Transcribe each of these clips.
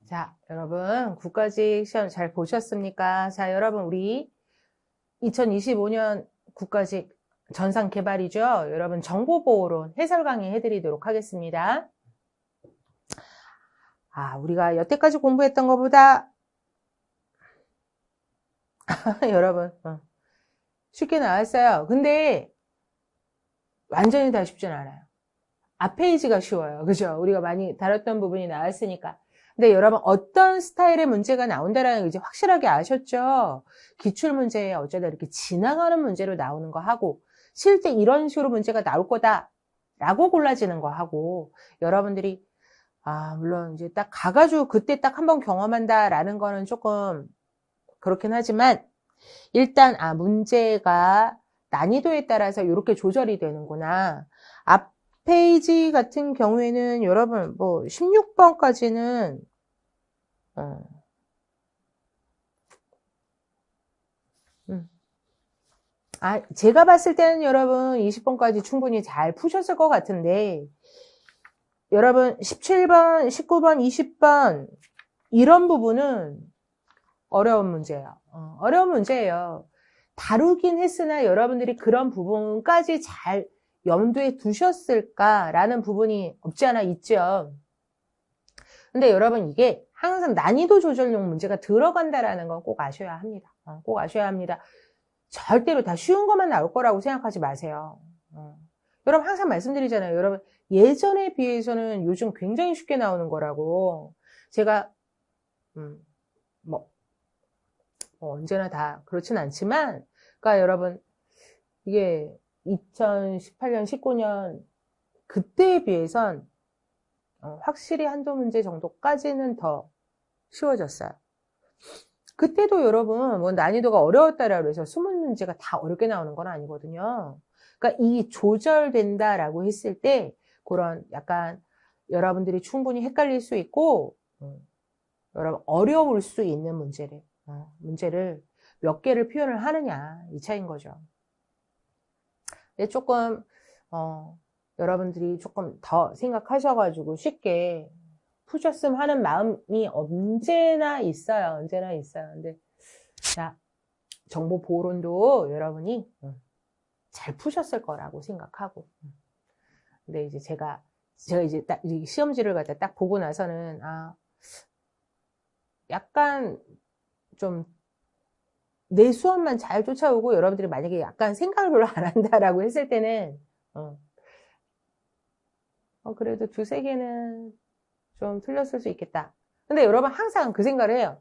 자, 여러분, 국가직 시험 잘 보셨습니까? 자, 여러분, 우리 2025년 국가직 전상 개발이죠? 여러분, 정보보호론 해설 강의 해드리도록 하겠습니다. 우리가 여태까지 공부했던 것보다, 여러분, 쉽게 나왔어요. 근데, 완전히 다 쉽진 않아요. 앞 페이지가 쉬워요. 그죠? 우리가 많이 다뤘던 부분이 나왔으니까. 근데 여러분 어떤 스타일의 문제가 나온다라는 거 이제 확실하게 아셨죠? 기출문제에 어쩌다 이렇게 지나가는 문제로 나오는 거 하고 실제 이런 식으로 문제가 나올 거다 라고 골라지는 거 하고 여러분들이 물론 이제 딱 가가지고 그때 딱 한번 경험한다라는 거는 조금 그렇긴 하지만 일단 문제가 난이도에 따라서 이렇게 조절이 되는구나. 앞 페이지 같은 경우에는 여러분 뭐 16번까지는 제가 봤을 때는 여러분 20번까지 충분히 잘 푸셨을 것 같은데 여러분 17번, 19번, 20번 이런 부분은 어려운 문제예요. 어려운 문제예요. 다루긴 했으나 여러분들이 그런 부분까지 잘 염두에 두셨을까라는 부분이 없지 않아 있죠. 근데 여러분 이게 항상 난이도 조절용 문제가 들어간다라는 건 꼭 아셔야 합니다. 꼭 아셔야 합니다. 절대로 다 쉬운 것만 나올 거라고 생각하지 마세요. 여러분 항상 말씀드리잖아요. 여러분 예전에 비해서는 요즘 굉장히 쉽게 나오는 거라고. 제가 언제나 다 그렇진 않지만 그러니까 여러분 이게 2018년, 19년 그때에 비해선 확실히 한두 문제 정도까지는 더 쉬워졌어요. 그때도 여러분 뭐 난이도가 어려웠다라고 해서 20문제가 다 어렵게 나오는 건 아니거든요. 그러니까 이 조절된다라고 했을 때 그런 약간 여러분들이 충분히 헷갈릴 수 있고 여러분 어려울 수 있는 문제를 몇 개를 표현을 하느냐 이 차이인 거죠. 근데 조금 여러분들이 조금 더 생각하셔가지고 쉽게 푸셨으면 하는 마음이 언제나 있어요. 언제나 있어요. 근데 자 정보 보호론도 여러분이 잘 푸셨을 거라고 생각하고 근데 이제 제가 이제 딱 시험지를 갖다 딱 보고 나서는 약간 좀 내 수업만 잘 쫓아오고 여러분들이 만약에 약간 생각을 별로 안 한다라고 했을 때는 그래도 두세 개는 좀 틀렸을 수 있겠다. 근데 여러분 항상 그 생각을 해요.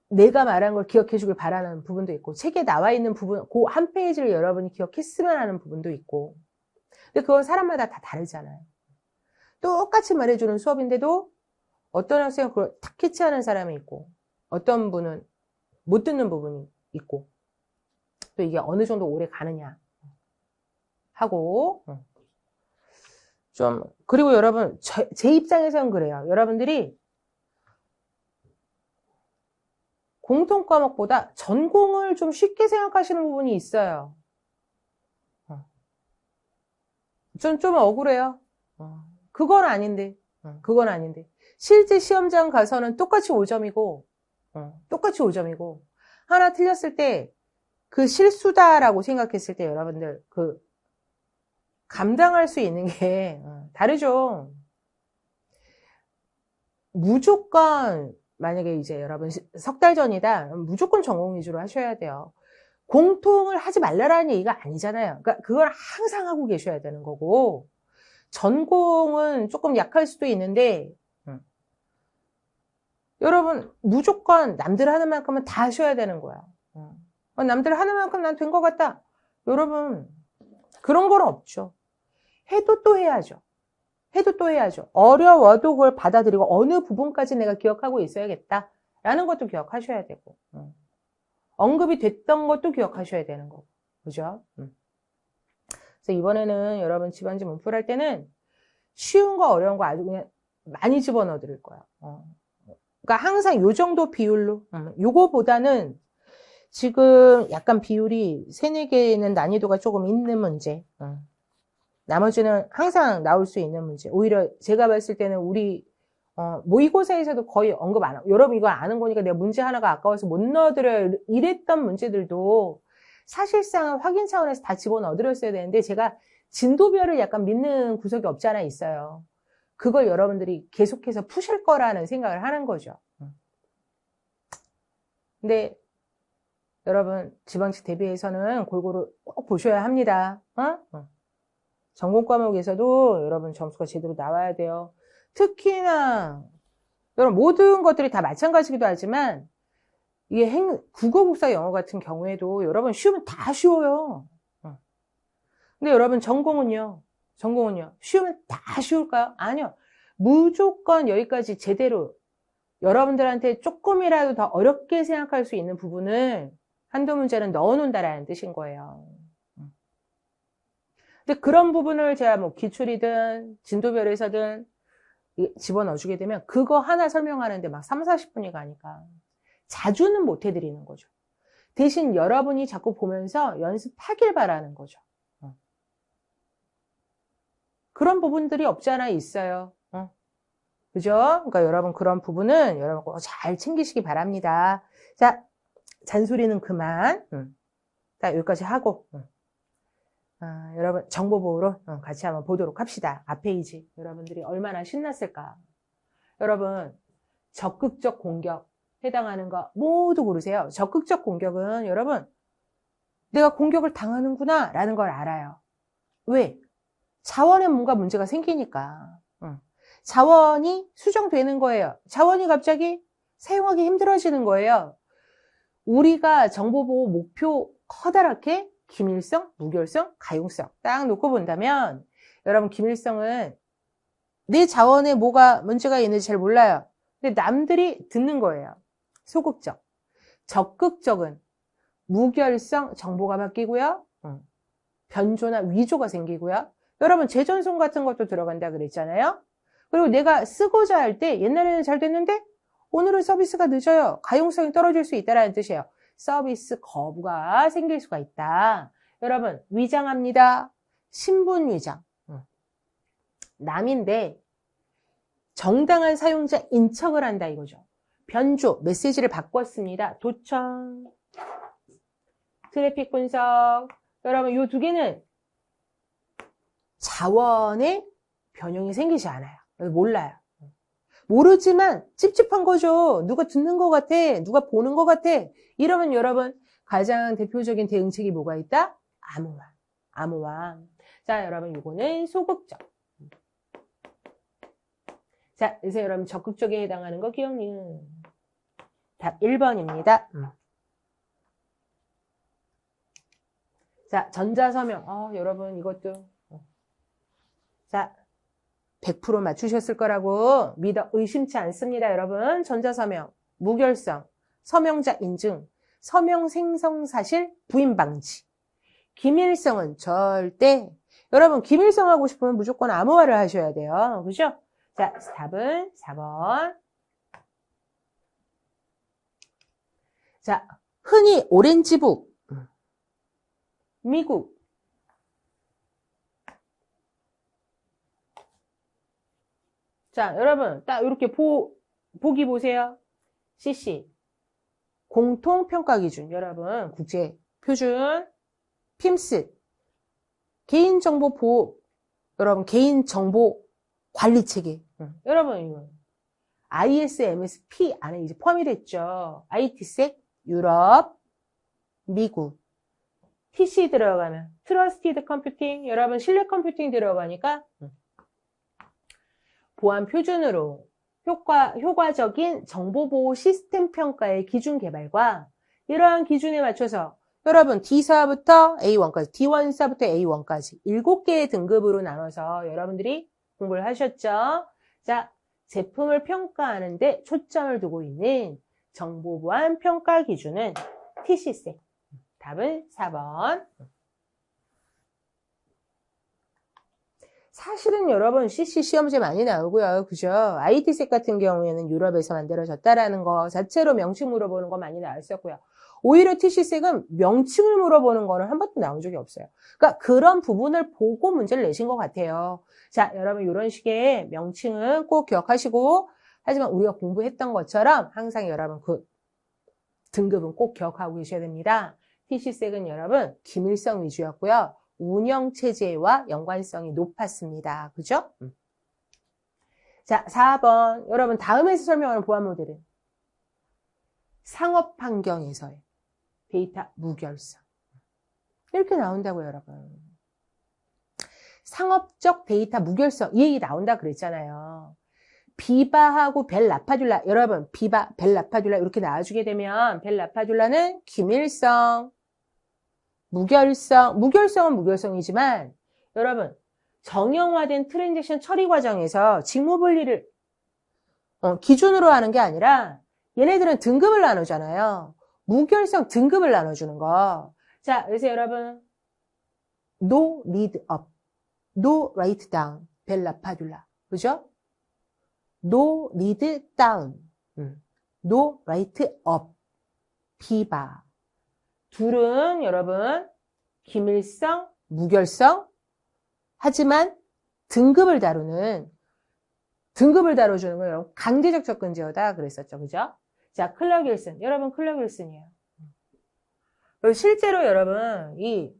내가 말한 걸 기억해 주길 바라는 부분도 있고 책에 나와 있는 부분 그 한 페이지를 여러분이 기억했으면 하는 부분도 있고 근데 그건 사람마다 다 다르잖아요. 똑같이 말해주는 수업인데도 어떤 학생은 그걸 탁 캐치하는 사람이 있고 어떤 분은 못 듣는 부분이 있고 또 이게 어느 정도 오래 가느냐 하고 좀 그리고 여러분 제 입장에서는 그래요. 여러분들이 공통 과목보다 전공을 좀 쉽게 생각하시는 부분이 있어요. 좀 억울해요. 그건 아닌데 실제 시험장 가서는 똑같이 5점이고 똑같이 5점이고 하나 틀렸을 때 그 실수다라고 생각했을 때 여러분들 그 감당할 수 있는 게 다르죠. 무조건 만약에 이제 여러분 석 달 전이다 무조건 전공 위주로 하셔야 돼요. 공통을 하지 말라라는 얘기가 아니잖아요. 그러니까 그걸 항상 하고 계셔야 되는 거고 전공은 조금 약할 수도 있는데 여러분 무조건 남들 하는 만큼은 다 하셔야 되는 거야. 남들 하는 만큼 난 된 것 같다. 여러분 그런 건 없죠. 해도 또 해야죠. 어려워도 그걸 받아들이고 어느 부분까지 내가 기억하고 있어야겠다라는 것도 기억하셔야 되고 언급이 됐던 것도 기억하셔야 되는 거고 그죠? 그래서 이번에는 여러분 집안지 문풀 할 때는 쉬운 거 어려운 거 아주 그냥 많이 집어넣어 드릴 거예요. 그러니까 항상 요 정도 비율로 요거보다는 지금 약간 비율이 3-4개는 난이도가 조금 있는 문제 나머지는 항상 나올 수 있는 문제 오히려 제가 봤을 때는 우리 모의고사에서도 거의 언급 안 하고, 여러분 이거 아는 거니까 내가 문제 하나가 아까워서 못 넣어드려요. 이랬던 문제들도 사실상 확인 차원에서 다 집어넣어드렸어야 되는데, 제가 진도별을 약간 믿는 구석이 없지 않아 있어요. 그걸 여러분들이 계속해서 푸실 거라는 생각을 하는 거죠. 근데 여러분 지방직 대비해서는 골고루 꼭 보셔야 합니다. 전공 과목에서도 여러분 점수가 제대로 나와야 돼요. 특히나 여러분 모든 것들이 다 마찬가지기도 하지만 이게 국어, 국사, 영어 같은 경우에도 여러분 쉬우면 다 쉬워요. 근데 여러분 전공은요? 쉬우면 다 쉬울까요? 아니요. 무조건 여기까지 제대로 여러분들한테 조금이라도 더 어렵게 생각할 수 있는 부분을 한두 문제는 넣어놓는다라는 뜻인 거예요. 근데 그런 부분을 제가 뭐 기출이든 진도별에서든 집어넣어주게 되면 그거 하나 설명하는데 막 3, 40분이 가니까 자주는 못 해드리는 거죠. 대신 여러분이 자꾸 보면서 연습하길 바라는 거죠. 그런 부분들이 없지 않아 있어요. 그죠? 그러니까 여러분 그런 부분은 여러분 꼭 잘 챙기시기 바랍니다. 자, 잔소리는 그만. 자, 여기까지 하고. 여러분 정보보호로 같이 한번 보도록 합시다. 앞페이지 여러분들이 얼마나 신났을까. 여러분 적극적 공격 해당하는 거 모두 고르세요. 적극적 공격은 여러분 내가 공격을 당하는구나 라는 걸 알아요. 왜? 자원에 뭔가 문제가 생기니까. 자원이 수정되는 거예요. 자원이 갑자기 사용하기 힘들어지는 거예요. 우리가 정보보호 목표 커다랗게 기밀성, 무결성, 가용성 딱 놓고 본다면 여러분 기밀성은 내 자원에 뭐가 문제가 있는지 잘 몰라요. 근데 남들이 듣는 거예요. 소극적. 적극적은 무결성 정보가 바뀌고요. 변조나 위조가 생기고요. 여러분 재전송 같은 것도 들어간다 그랬잖아요. 그리고 내가 쓰고자 할 때 옛날에는 잘 됐는데 오늘은 서비스가 늦어요. 가용성이 떨어질 수 있다는 뜻이에요. 서비스 거부가 생길 수가 있다. 여러분 위장합니다. 신분 위장. 남인데 정당한 사용자 인척을 한다 이거죠. 변조, 메시지를 바꿨습니다. 도청, 트래픽 분석. 여러분 이 두 개는 자원의 변형이 생기지 않아요. 몰라요. 모르지만 찝찝한 거죠. 누가 듣는 것 같아. 누가 보는 것 같아. 이러면 여러분 가장 대표적인 대응책이 뭐가 있다? 암호화. 자, 여러분 이거는 소극적. 자, 그래서 여러분 적극적에 해당하는 거 기억니은. 답 1번입니다. 자, 전자서명. 여러분 이것도. 자, 100% 맞추셨을 거라고 믿어 의심치 않습니다. 여러분 전자서명, 무결성, 서명자 인증, 서명 생성 사실 부인 방지. 기밀성은 절대 여러분 기밀성 하고 싶으면 무조건 암호화를 하셔야 돼요. 그죠? 자, 답은 4번. 자, 흔히 오렌지북, 미국. 자, 여러분 딱 이렇게 보기 보세요. CC 공통평가 기준 여러분 국제 표준 PIMS 개인정보 보호 여러분 개인정보 관리 체계 여러분 이거 ISMS-P 안에 이제 포함이 됐죠. ITsec 유럽 미국 TC 들어가면 트러스티드 컴퓨팅 여러분 신뢰 컴퓨팅 들어가니까 보안 표준으로 효과적인 정보보호 시스템 평가의 기준 개발과 이러한 기준에 맞춰서 여러분 D사부터 A1까지, D1사부터 A1까지 7개의 등급으로 나눠서 여러분들이 공부를 하셨죠. 자, 제품을 평가하는데 초점을 두고 있는 정보보안 평가 기준은 TCsec. 답은 4번. 사실은 여러분 CC 시험제 많이 나오고요. 그죠? ITsec 같은 경우에는 유럽에서 만들어졌다라는 거 자체로 명칭 물어보는 거 많이 나왔었고요. 오히려 TCsec은 명칭을 물어보는 거는 한 번도 나온 적이 없어요. 그러니까 그런 부분을 보고 문제를 내신 것 같아요. 자, 여러분 이런 식의 명칭은 꼭 기억하시고 하지만 우리가 공부했던 것처럼 항상 여러분 그 등급은 꼭 기억하고 계셔야 됩니다. TC색은 여러분 기밀성 위주였고요. 운영체제와 연관성이 높았습니다. 그죠? 자, 4번. 여러분 다음에서 설명하는 보안 모델은 상업 환경에서의 데이터 무결성. 이렇게 나온다고요, 여러분. 상업적 데이터 무결성. 이 얘기 나온다 그랬잖아요. 비바하고 벨라파듈라. 여러분, 비바, 벨라파듈라 이렇게 나와주게 되면 벨라파듈라는 기밀성, 무결성. 무결성은 무결성이지만 여러분, 정형화된 트랜잭션 처리 과정에서 직무분리를 기준으로 하는 게 아니라 얘네들은 등급을 나누잖아요. 무결성 등급을 나눠주는 거. 자, 그래서 여러분 no read up, no write down, 벨라파듈라. 그죠? no read down, no write up, 비바. 둘은 여러분 기밀성, 무결성, 하지만 등급을 다루는, 등급을 다뤄주는 건 여러분 강제적 접근제어다 그랬었죠. 그죠? 자, 클럭 윌슨. 여러분 클럭 윌슨이에요. 실제로 여러분 이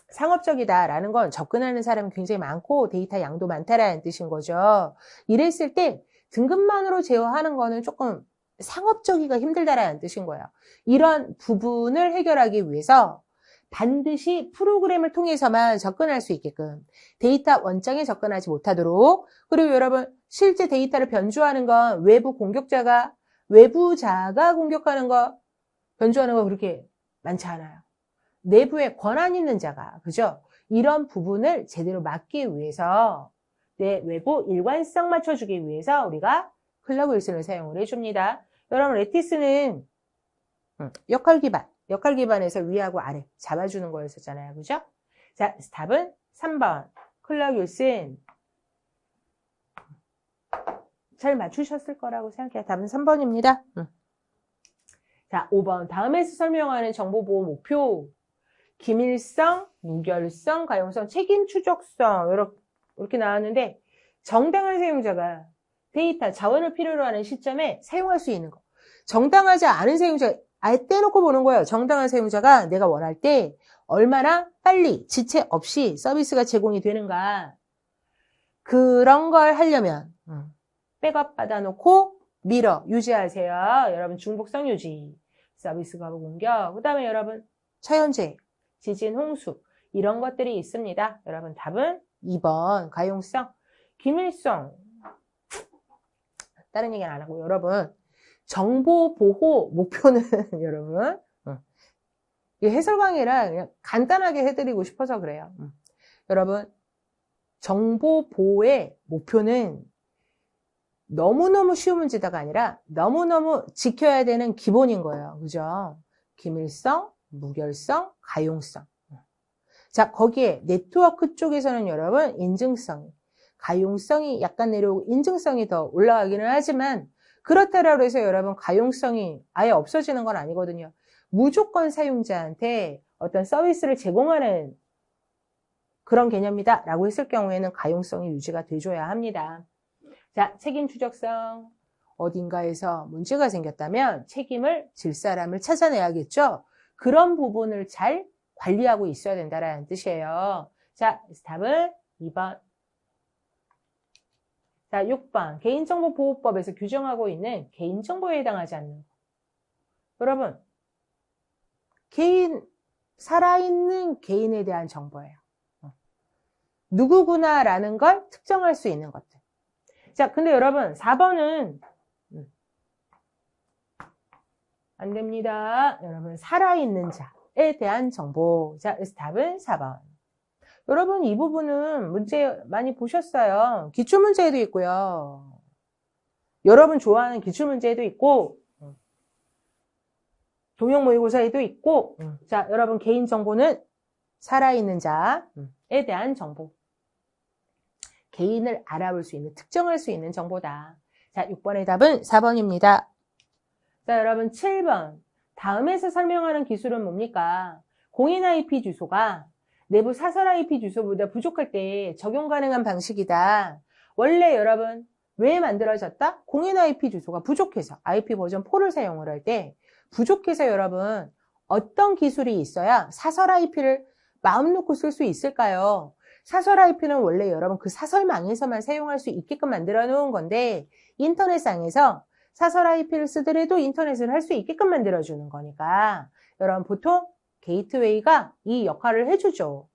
상업적이다라는 건 접근하는 사람이 굉장히 많고 데이터 양도 많다라는 뜻인 거죠. 이랬을 때 등급만으로 제어하는 거는 조금 상업적이가 힘들다라는 뜻인 거예요. 이런 부분을 해결하기 위해서 반드시 프로그램을 통해서만 접근할 수 있게끔 데이터 원장에 접근하지 못하도록, 그리고 여러분 실제 데이터를 변조하는 건 외부자가 공격하는 거, 변조하는 거 그렇게 많지 않아요. 내부에 권한 있는 자가, 그죠? 이런 부분을 제대로 막기 위해서 내 외부 일관성 맞춰주기 위해서 우리가 클럭 윌슨을 사용을 해줍니다. 여러분 레티스는 역할 기반에서 위하고 아래 잡아주는 거였었잖아요. 그죠? 자, 답은 3번. 클럭 윌슨. 잘 맞추셨을 거라고 생각해요. 답은 3번입니다. 자, 5번. 다음에서 설명하는 정보보호 목표. 기밀성, 무결성, 가용성, 책임 추적성. 이렇게 나왔는데 정당한 사용자가 데이터, 자원을 필요로 하는 시점에 사용할 수 있는 거. 정당하지 않은 사용자, 아예 떼놓고 보는 거예요. 정당한 사용자가 내가 원할 때 얼마나 빨리 지체 없이 서비스가 제공이 되는가. 그런 걸 하려면 백업 받아놓고 유지하세요. 여러분 중복성 유지, 서비스 거부 공격, 그 다음에 여러분 자연재해, 지진, 홍수 이런 것들이 있습니다. 여러분 답은 2번 가용성, 기밀성. 다른 얘기는 안 하고 여러분 정보 보호 목표는 여러분 해설 강의라 그냥 간단하게 해드리고 싶어서 그래요. 여러분 정보 보호의 목표는 너무너무 쉬운 문제다가 아니라 너무너무 지켜야 되는 기본인 거예요. 그죠? 기밀성, 무결성, 가용성. 자, 거기에 네트워크 쪽에서는 여러분 인증성, 가용성이 약간 내려오고 인증성이 더 올라가기는 하지만 그렇다라고 해서 여러분 가용성이 아예 없어지는 건 아니거든요. 무조건 사용자한테 어떤 서비스를 제공하는 그런 개념이다 라고 했을 경우에는 가용성이 유지가 돼줘야 합니다. 자, 책임 추적성. 어딘가에서 문제가 생겼다면 책임을 질 사람을 찾아내야겠죠. 그런 부분을 잘 관리하고 있어야 된다는 뜻이에요. 자, 답은 2번. 자, 6번. 개인정보보호법에서 규정하고 있는 개인정보에 해당하지 않는 거. 여러분, 살아있는 개인에 대한 정보예요. 누구구나라는 걸 특정할 수 있는 것들. 자, 근데 여러분, 4번은 안 됩니다. 여러분, 살아있는 자에 대한 정보. 자, 그래서 답은 4번. 여러분, 이 부분은 문제 많이 보셨어요. 기출문제에도 있고요. 여러분 좋아하는 기출문제에도 있고, 동형 모의고사에도 있고, 자, 여러분 개인정보는 살아있는 자에 대한 정보. 개인을 알아볼 수 있는, 특정할 수 있는 정보다. 자, 6번의 답은 4번입니다. 자, 여러분 7번. 다음에서 설명하는 기술은 뭡니까? 공인 IP 주소가 내부 사설 IP 주소보다 부족할 때 적용 가능한 방식이다. 원래 여러분 왜 만들어졌다? 공인 IP 주소가 부족해서 IP 버전 4를 사용을 할 때 부족해서 여러분 어떤 기술이 있어야 사설 IP를 마음 놓고 쓸 수 있을까요? 사설 IP는 원래 여러분 그 사설망에서만 사용할 수 있게끔 만들어 놓은 건데 인터넷상에서 사설 IP를 쓰더라도 인터넷을 할 수 있게끔 만들어 주는 거니까 여러분 보통 게이트웨이가 이 역할을 해주죠.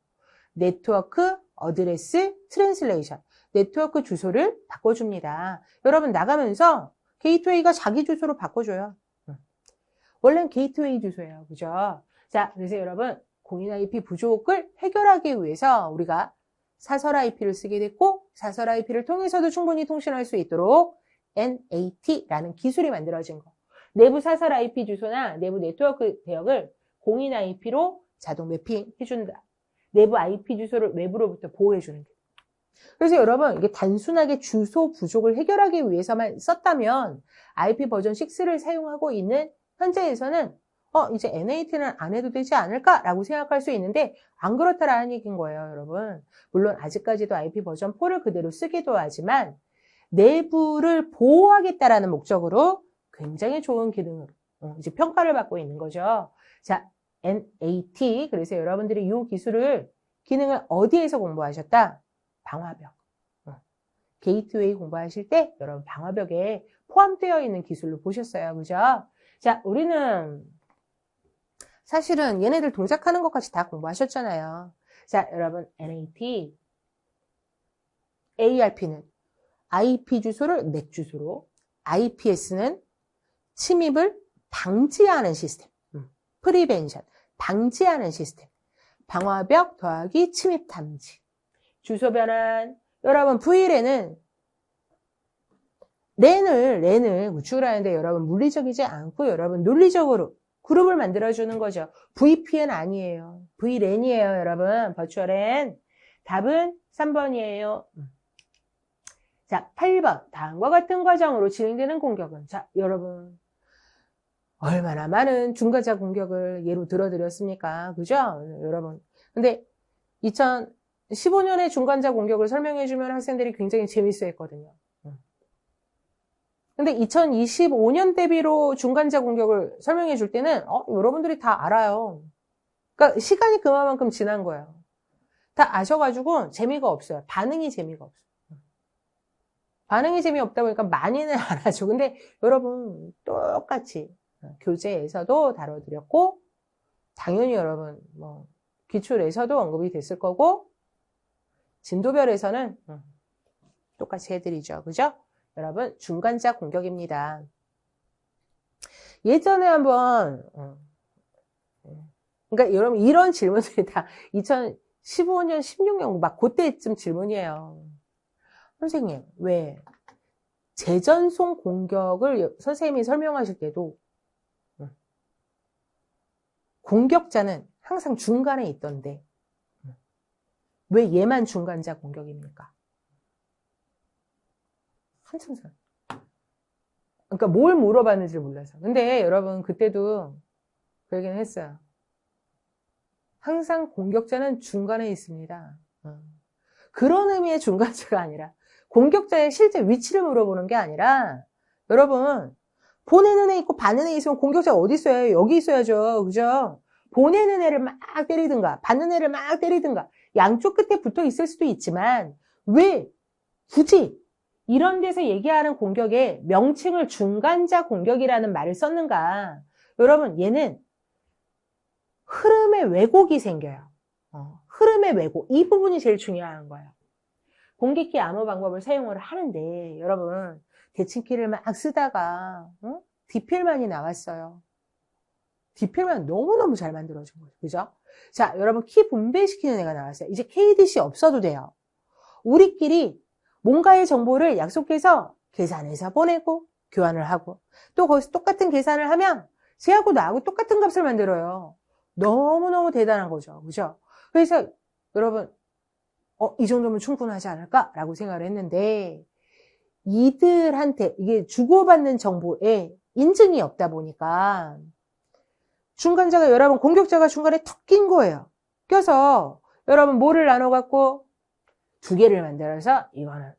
네트워크 어드레스 트랜슬레이션 네트워크 주소를 바꿔줍니다. 여러분 나가면서 게이트웨이가 자기 주소로 바꿔줘요. 원래는 게이트웨이 주소예요. 그죠? 자, 그래서 여러분 공인 IP 부족을 해결하기 위해서 우리가 사설 IP를 쓰게 됐고 사설 IP를 통해서도 충분히 통신할 수 있도록 NAT라는 기술이 만들어진 거. 내부 사설 IP 주소나 내부 네트워크 대역을 공인 IP로 자동 매핑해준다. 내부 IP 주소를 외부로부터 보호해주는 게. 그래서 여러분 이게 단순하게 주소 부족을 해결하기 위해서만 썼다면 IP 버전 6를 사용하고 있는 현재에서는 이제 NAT는 안 해도 되지 않을까라고 생각할 수 있는데 안 그렇다라는 얘기인 거예요, 여러분. 물론 아직까지도 IP 버전 4를 그대로 쓰기도 하지만 내부를 보호하겠다라는 목적으로 굉장히 좋은 기능으로 이제 평가를 받고 있는 거죠. 자, NAT. 그래서 여러분들이 이 기술을 기능을 어디에서 공부하셨다? 방화벽. 게이트웨이 공부하실 때 여러분 방화벽에 포함되어 있는 기술로 보셨어요. 그죠? 자, 우리는 사실은 얘네들 동작하는 것까지 다 공부하셨잖아요. 자, 여러분 NAT, ARP는 IP 주소를 MAC 주소로, IPS는 침입을 방지하는 시스템, 프리벤션, 방지하는 시스템, 방화벽 더하기 침입 탐지, 주소 변환. 여러분 VLAN은 랜을 구축을 하는데 여러분 물리적이지 않고 여러분 논리적으로 그룹을 만들어주는 거죠. VPN 아니에요. VLAN이에요, 여러분. 버추얼랜. 답은 3번이에요. 자, 8번. 다음과 같은 과정으로 진행되는 공격은? 자, 여러분. 얼마나 많은 중간자 공격을 예로 들어드렸습니까? 그죠? 여러분. 근데 2015년에 중간자 공격을 설명해주면 학생들이 굉장히 재밌어 했거든요. 근데 2025년 대비로 중간자 공격을 설명해 줄 때는 여러분들이 다 알아요. 그러니까 시간이 그만큼 지난 거예요. 다 아셔가지고 재미가 없어요. 반응이 재미가 없어요. 반응이 재미없다 보니까 많이는 안 하죠. 근데 여러분 똑같이 교재에서도 다뤄드렸고 당연히 여러분 기출에서도 언급이 됐을 거고 진도별에서는 똑같이 해드리죠. 그죠? 여러분 중간자 공격입니다. 예전에 한번 그러니까 여러분 이런 질문들이 다 2015년 16년 막 그때쯤 질문이에요. 선생님 왜 재전송 공격을 선생님이 설명하실 때도 공격자는 항상 중간에 있던데 왜 얘만 중간자 공격입니까? 한참 전. 그러니까 뭘 물어봤는지 몰라서. 근데 여러분 그때도 그 얘기는 했어요. 항상 공격자는 중간에 있습니다. 그런 의미의 중간자가 아니라 공격자의 실제 위치를 물어보는 게 아니라 여러분 보내는 애 있고 받는 애 있으면 공격자가 어디 있어요? 여기 있어야죠. 그죠? 보내는 애를 막 때리든가 받는 애를 막 때리든가 양쪽 끝에 붙어 있을 수도 있지만 왜 굳이 이런 데서 얘기하는 공격에 명칭을 중간자 공격이라는 말을 썼는가? 여러분 얘는 흐름의 왜곡이 생겨요. 흐름의 왜곡. 이 부분이 제일 중요한 거예요. 공격기 암호 방법을 사용을 하는데 여러분 대칭키를 막 쓰다가 DPL만이 나왔어요. DPL만 너무너무 잘 만들어진 거죠. 그죠? 자, 여러분 키 분배시키는 애가 나왔어요. 이제 KDC 없어도 돼요. 우리끼리 뭔가의 정보를 약속해서 계산해서 보내고 교환을 하고 또 거기서 똑같은 계산을 하면 쟤하고 나하고 똑같은 값을 만들어요. 너무너무 대단한 거죠. 그죠? 그래서 여러분 이 정도면 충분하지 않을까라고 생각을 했는데 이들한테 이게 주고받는 정보에 인증이 없다 보니까 중간자가 여러분 공격자가 중간에 턱 낀 거예요. 껴서 여러분 뭐를 나눠 갖고 두 개를 만들어서 이거는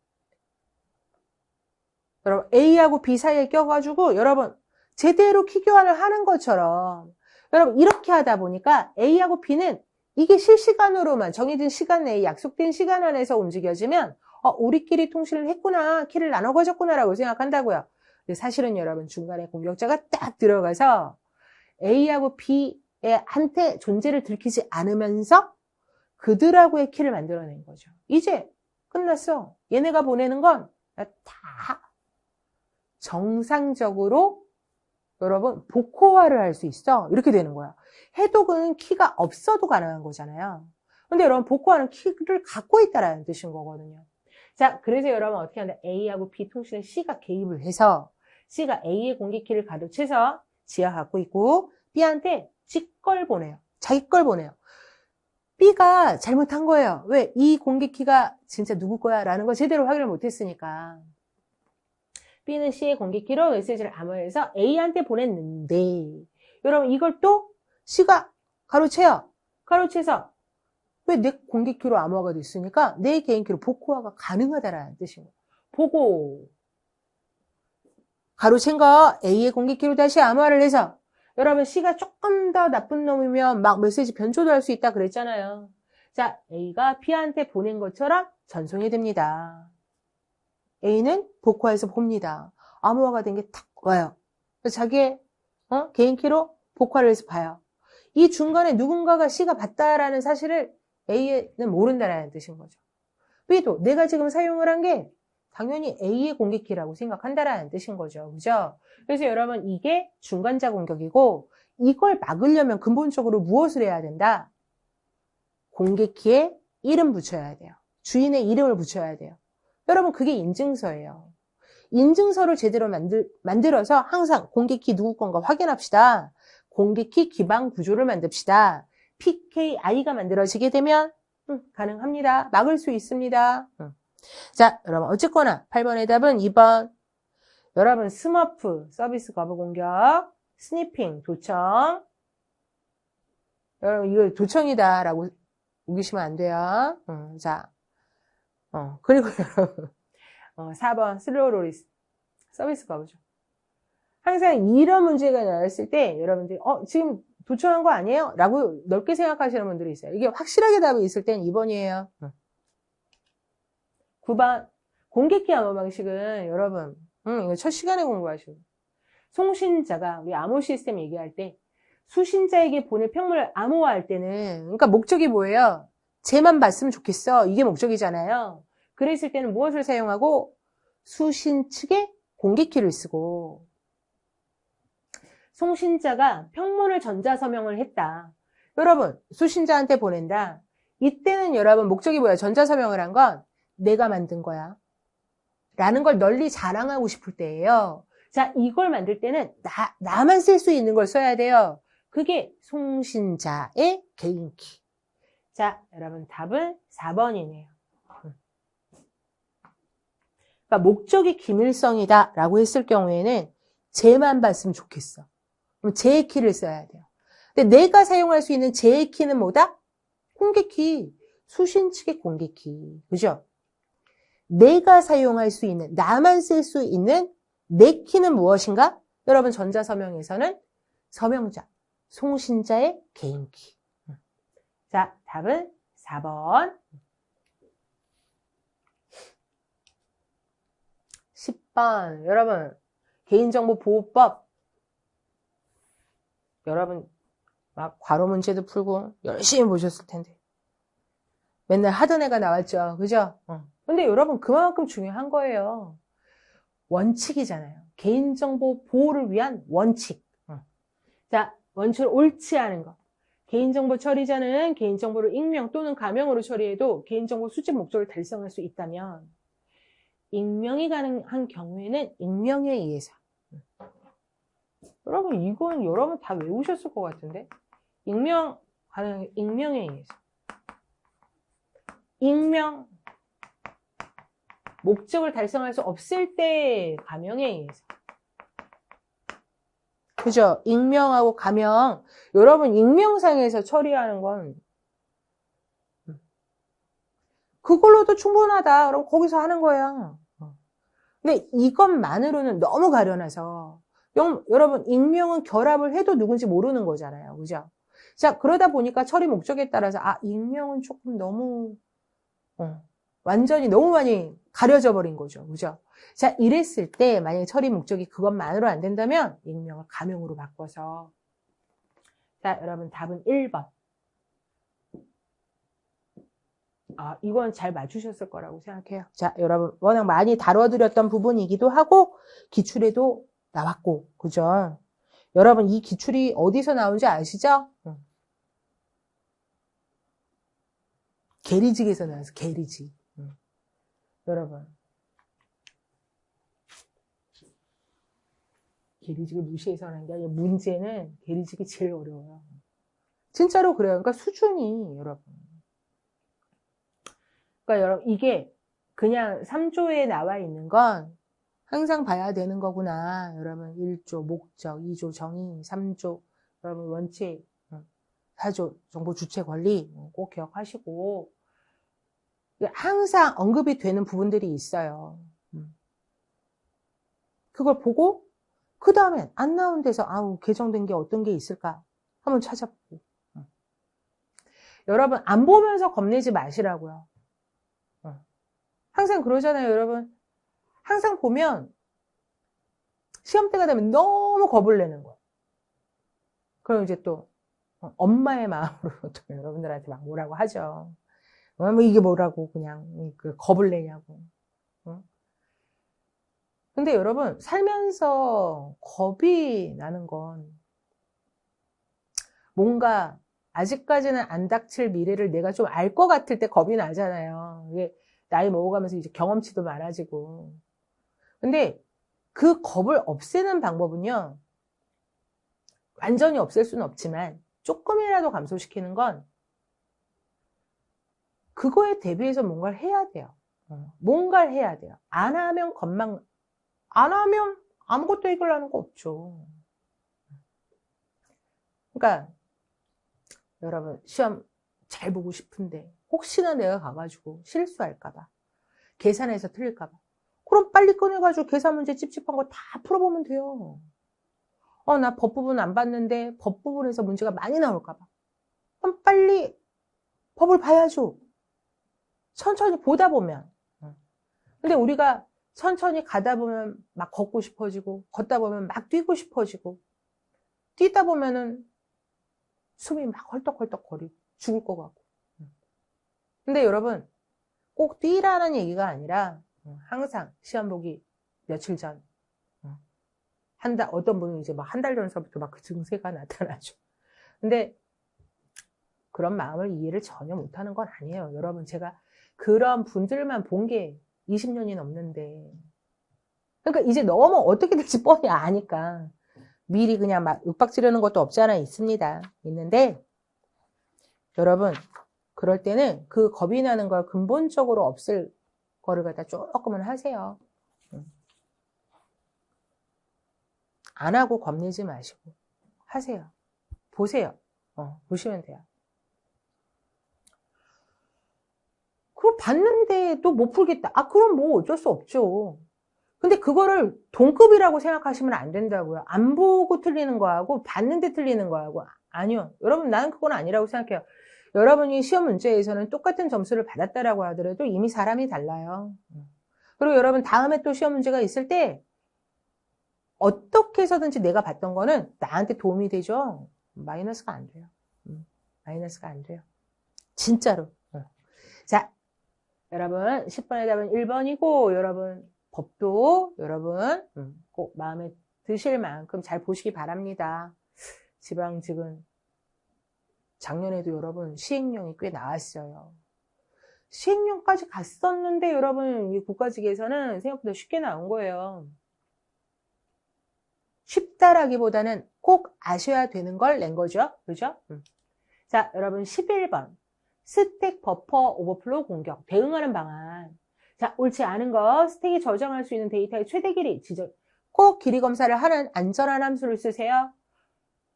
여러분 A하고 B 사이에 껴가지고 여러분 제대로 키 교환을 하는 것처럼 여러분 이렇게 하다 보니까 A하고 B는 이게 실시간으로만 정해진 시간 내에 약속된 시간 안에서 움직여지면 우리끼리 통신을 했구나, 키를 나눠 가졌구나라고 생각한다고요. 근데 사실은 여러분 중간에 공격자가 딱 들어가서 A하고 B한테 존재를 들키지 않으면서 그들하고의 키를 만들어낸 거죠. 이제 끝났어. 얘네가 보내는 건 다 정상적으로 여러분 복호화를 할 수 있어. 이렇게 되는 거야. 해독은 키가 없어도 가능한 거잖아요. 근데 여러분 복호화는 키를 갖고 있다라는 뜻인 거거든요. 자, 그래서 여러분 어떻게 하냐? A하고 B 통신에 C가 개입을 해서 C가 A의 공개키를 가로채서 지가 갖고 있고 B한테 지 걸 보내요. 자기 걸 보내요. B가 잘못한 거예요. 왜? 이 공개키가 진짜 누구 거야? 라는 거 제대로 확인을 못했으니까. B는 C의 공개키로 메시지를 암호해서 A한테 보냈는데 여러분 이걸 또 C가 가로채요. 가로채서 왜 내 공개키로 암호화가 됐으니까 내 개인키로 복호화가 가능하다라는 뜻인 거예요. 보고 가로챈 거 A의 공개키로 다시 암호화를 해서 여러분 C가 조금 더 나쁜 놈이면 막 메시지 변조도 할 수 있다 그랬잖아요. 자, A가 B한테 보낸 것처럼 전송이 됩니다. A는 복호화해서 봅니다. 암호화가 된 게 탁 와요. 그래서 자기의 개인키로 복호화를 해서 봐요. 이 중간에 누군가가 C가 봤다라는 사실을 A는 모른다라는 뜻인 거죠. B도 내가 지금 사용을 한 게 당연히 A의 공개키라고 생각한다라는 뜻인 거죠. 그죠? 그래서 여러분 이게 중간자 공격이고 이걸 막으려면 근본적으로 무엇을 해야 된다? 공개키에 이름 붙여야 돼요. 주인의 이름을 붙여야 돼요. 여러분 그게 인증서예요. 인증서를 제대로 만들어서 항상 공개키 누구 건가 확인합시다. 공개키 기반 구조를 만듭시다. PKI가 만들어지게 되면 가능합니다. 막을 수 있습니다. 자, 여러분 어쨌거나 8번의 답은 2번. 여러분 스머프 서비스 거부 공격, 스니핑 도청. 여러분 이거 도청이다라고 우기시면 안 돼요. 자, 그리고 여러분 4번 슬로우 로리스 서비스 거부죠. 항상 이런 문제가 나왔을 때 여러분들이 지금 도청한 거 아니에요? 라고 넓게 생각하시는 분들이 있어요. 이게 확실하게 답이 있을 땐 2번이에요. 9번 공개키 암호 방식은 여러분 이거 첫 시간에 공부하시고 송신자가 우리 암호 시스템 얘기할 때 수신자에게 보낼 평물을 암호화할 때는 그러니까 목적이 뭐예요? 쟤만 봤으면 좋겠어. 이게 목적이잖아요. 그랬을 때는 무엇을 사용하고 수신 측에 공개키를 쓰고 송신자가 평문을 전자서명을 했다. 여러분 수신자한테 보낸다. 이때는 여러분 목적이 뭐야? 전자서명을 한 건 내가 만든 거야. 라는 걸 널리 자랑하고 싶을 때예요. 자, 이걸 만들 때는 나만 쓸 수 있는 걸 써야 돼요. 그게 송신자의 개인키. 자, 여러분 답은 4번이네요. 그러니까 목적이 기밀성이다 라고 했을 경우에는 쟤만 봤으면 좋겠어. 그럼 쟤의 키를 써야 돼요. 근데 내가 사용할 수 있는 쟤의 키는 뭐다? 공개키. 수신 측의 공개키. 그죠? 내가 사용할 수 있는, 나만 쓸 수 있는 내 키는 무엇인가? 여러분 전자서명에서는 서명자, 송신자의 개인키. 자, 답은 4번. 10번. 여러분, 개인정보보호법. 여러분, 막 괄호 문제도 풀고 열심히 보셨을 텐데. 맨날 하던 애가 나왔죠. 그죠? 근데 여러분, 그만큼 중요한 거예요. 원칙이잖아요. 개인정보 보호를 위한 원칙. 자, 원칙을 옳지 않은 거. 개인정보 처리자는 개인정보를 익명 또는 가명으로 처리해도 개인정보 수집 목적을 달성할 수 있다면 익명이 가능한 경우에는 익명에 의해서. 여러분 이건 여러분 다 외우셨을 것 같은데 익명 가능 익명에 의해서. 익명 목적을 달성할 수 없을 때 가명에 의해서. 그죠? 익명하고 가명. 여러분, 익명상에서 처리하는 건 그걸로도 충분하다. 그럼 거기서 하는 거야. 근데 이것만으로는 너무 가려놔서 여러분 익명은 결합을 해도 누군지 모르는 거잖아요. 그죠? 자, 그러다 보니까 처리 목적에 따라서 익명은 조금 너무 완전히 너무 많이 가려져 버린 거죠. 그죠? 자, 이랬을 때 만약에 처리 목적이 그것만으로 안 된다면 익명을 가명으로 바꿔서 자, 여러분 답은 1번. 이건 잘 맞추셨을 거라고 생각해요. 자, 여러분 워낙 많이 다뤄드렸던 부분이기도 하고 기출에도 나왔고, 그죠? 여러분 이 기출이 어디서 나온지 아시죠? 계리직에서 나와서 계리직. 여러분 계리직을 무시해서 하는 게 아니라 문제는 계리직이 제일 어려워요. 진짜로 그래요. 그러니까 수준이 여러분. 그러니까 여러분 이게 그냥 3조에 나와 있는 건 항상 봐야 되는 거구나. 여러분 1조 목적, 2조 정의, 3조 여러분 원칙, 4조 정보 주체 권리 꼭 기억하시고 항상 언급이 되는 부분들이 있어요. 그걸 보고 그 다음에 안 나온 데서 개정된 게 어떤 게 있을까 한번 찾아보고 여러분 안 보면서 겁내지 마시라고요. 항상 그러잖아요. 여러분 항상 보면 시험 때가 되면 너무 겁을 내는 거예요. 그럼 이제 또 엄마의 마음으로 또 여러분들한테 막 뭐라고 하죠. 뭐 이게 뭐라고 그냥 그 겁을 내냐고. 근데 여러분 살면서 겁이 나는 건 뭔가 아직까지는 안 닥칠 미래를 내가 좀 알 것 같을 때 겁이 나잖아요. 이게 나이 먹어가면서 이제 경험치도 많아지고. 근데 그 겁을 없애는 방법은요. 완전히 없앨 수는 없지만 조금이라도 감소시키는 건 그거에 대비해서 뭔가를 해야 돼요. 뭔가를 해야 돼요. 안 하면 안 하면 아무것도 해결하는 거 없죠. 그러니까 여러분 시험 잘 보고 싶은데 혹시나 내가 가가지고 실수할까봐 계산해서 틀릴까봐 그럼 빨리 꺼내가지고 계산 문제 찝찝한 거 다 풀어보면 돼요. 나 법 부분 안 봤는데 법 부분에서 문제가 많이 나올까봐 그럼 빨리 법을 봐야죠. 천천히 보다 보면. 근데 우리가 천천히 가다 보면 막 걷고 싶어지고 걷다 보면 막 뛰고 싶어지고 뛰다 보면은 숨이 막 헐떡헐떡 거리고 죽을 것 같고. 근데 여러분 꼭 뛰라는 얘기가 아니라 항상 시험 보기 며칠 전 어떤 분은 이제 막 한 달 전서부터 막 그 증세가 나타나죠. 근데 그런 마음을 이해를 전혀 못하는 건 아니에요. 여러분 제가 그런 분들만 본 게 20년이 넘는데 그러니까 이제 너무 어떻게 될지 뻔히 아니까 미리 그냥 막 윽박지르는 것도 없지 않아 있습니다. 있는데 여러분 그럴 때는 그 겁이 나는 걸 근본적으로 없앨 거를 갖다 조금은 하세요. 안 하고 겁내지 마시고 하세요. 보세요. 보시면 돼요. 그럼 봤는데도 못 풀겠다. 그럼 뭐 어쩔 수 없죠. 근데 그거를 동급이라고 생각하시면 안 된다고요. 안 보고 틀리는 거하고 봤는데 틀리는 거하고 아니요. 여러분 나는 그건 아니라고 생각해요. 여러분이 시험 문제에서는 똑같은 점수를 받았다라고 하더라도 이미 사람이 달라요. 그리고 여러분 다음에 또 시험 문제가 있을 때 어떻게 해서든지 내가 봤던 거는 나한테 도움이 되죠. 마이너스가 안 돼요. 마이너스가 안 돼요. 진짜로. 자, 여러분 10번의 답은 1번이고 여러분 법도 여러분 꼭 마음에 드실 만큼 잘 보시기 바랍니다. 지방직은 작년에도 여러분 시행령이 꽤 나왔어요. 시행령까지 갔었는데 여러분 이 국가직에서는 생각보다 쉽게 나온 거예요. 쉽다라기보다는 꼭 아셔야 되는 걸 낸 거죠. 그죠? 자, 여러분 11번. 스택 버퍼 오버플로우 공격. 대응하는 방안. 자, 옳지 않은 거. 스택이 저장할 수 있는 데이터의 최대 길이. 꼭 길이 검사를 하는 안전한 함수를 쓰세요.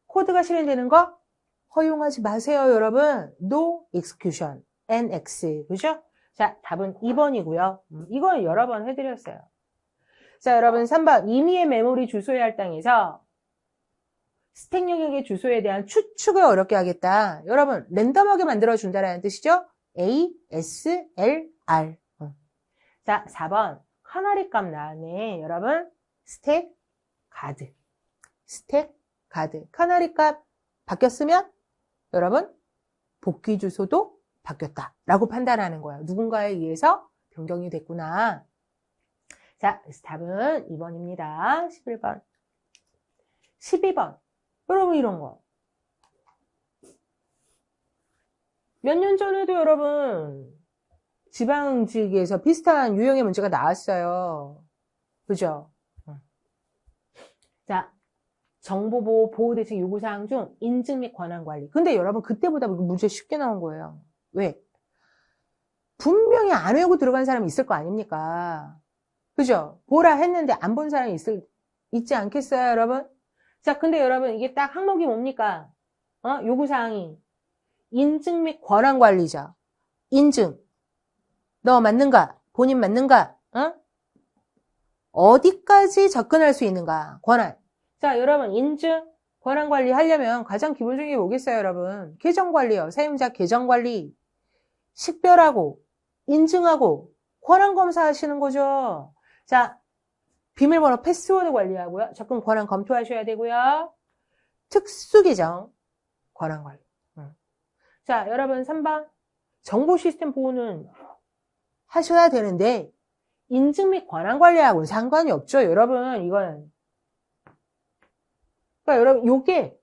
코드가 실행되는 거 허용하지 마세요, 여러분. No execution. NX. 그죠? 자, 답은 2번이고요. 이건 여러 번 해드렸어요. 자, 여러분 3번. 임의의 메모리 주소에 할당해서 스택 영역의 주소에 대한 추측을 어렵게 하겠다. 여러분, 랜덤하게 만들어준다라는 뜻이죠? A, S, L, R. 자, 4번. 카나리 값 나왔네. 여러분, 스택 가드. 스택 가드. 카나리 값 바뀌었으면 여러분, 복귀 주소도 바뀌었다. 라고 판단하는 거예요. 누군가에 의해서 변경이 됐구나. 자, 답은 2번입니다. 11번. 12번. 여러분, 이런 거. 몇 년 전에도 여러분, 지방직에서 비슷한 유형의 문제가 나왔어요. 그죠? 자, 정보보호 보호대책 요구사항 중 인증 및 권한관리. 근데 여러분, 그때보다 문제 쉽게 나온 거예요. 왜? 분명히 안 외우고 들어간 사람이 있을 거 아닙니까? 그죠? 보라 했는데 안 본 사람이 있지 않겠어요, 여러분? 자, 근데 여러분, 이게 딱 항목이 뭡니까? 요구사항이. 인증 및 권한관리자. 인증. 너 맞는가? 본인 맞는가? 어디까지 접근할 수 있는가? 권한. 자, 여러분, 인증, 권한관리 하려면 가장 기본적인 게 뭐겠어요, 여러분? 계정관리요. 사용자 계정관리. 식별하고, 인증하고, 권한검사 하시는 거죠. 자, 비밀번호 패스워드 관리하고요. 접근 권한 검토하셔야 되고요. 특수계정 권한관리. 자, 여러분 3번. 정보 시스템 보호는 하셔야 되는데 인증 및 권한관리하고는 상관이 없죠. 여러분, 이거는. 그러니까 여러분, 요게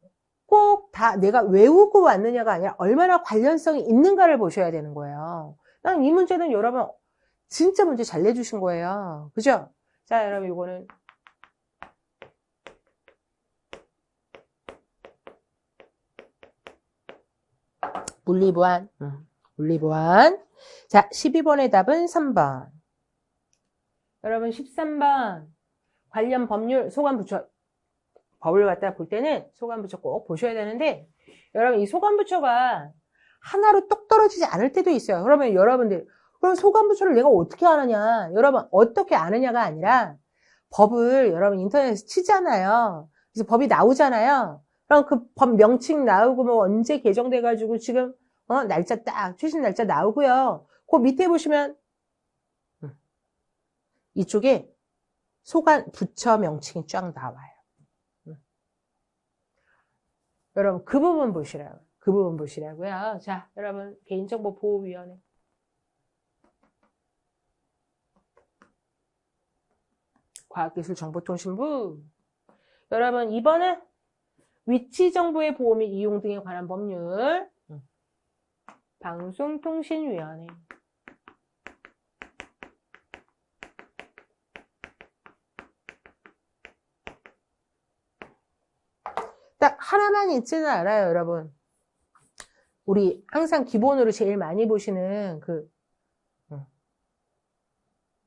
꼭 다 내가 외우고 왔느냐가 아니라 얼마나 관련성이 있는가를 보셔야 되는 거예요. 난 이 문제는 여러분 진짜 문제 잘 내주신 거예요. 그죠? 자, 여러분, 이거는 물리보안. 물리보안. 자, 12번의 답은 3번. 여러분, 13번. 관련 법률, 소관부처. 법을 갖다 볼 때는 소관부처 꼭 보셔야 되는데, 여러분, 이 소관부처가 하나로 똑 떨어지지 않을 때도 있어요. 그러면 여러분들, 그럼 소관부처를 내가 어떻게 아느냐? 여러분, 어떻게 아느냐가 아니라, 법을 여러분 인터넷에서 치잖아요. 그래서 법이 나오잖아요. 그럼 그 법 명칭 나오고 뭐 언제 개정돼가지고 지금 날짜 딱 최신 날짜 나오고요. 그 밑에 보시면 이쪽에 소관 부처 명칭이 쫙 나와요. 여러분 그 부분 보시라고. 그 부분 보시라고요. 자, 여러분 개인정보보호위원회. 과학기술정보통신부. 여러분 2번은 위치정보의 보호 및 이용 등에 관한 법률. 방송통신위원회. 딱 하나만 있지는 않아요, 여러분. 우리 항상 기본으로 제일 많이 보시는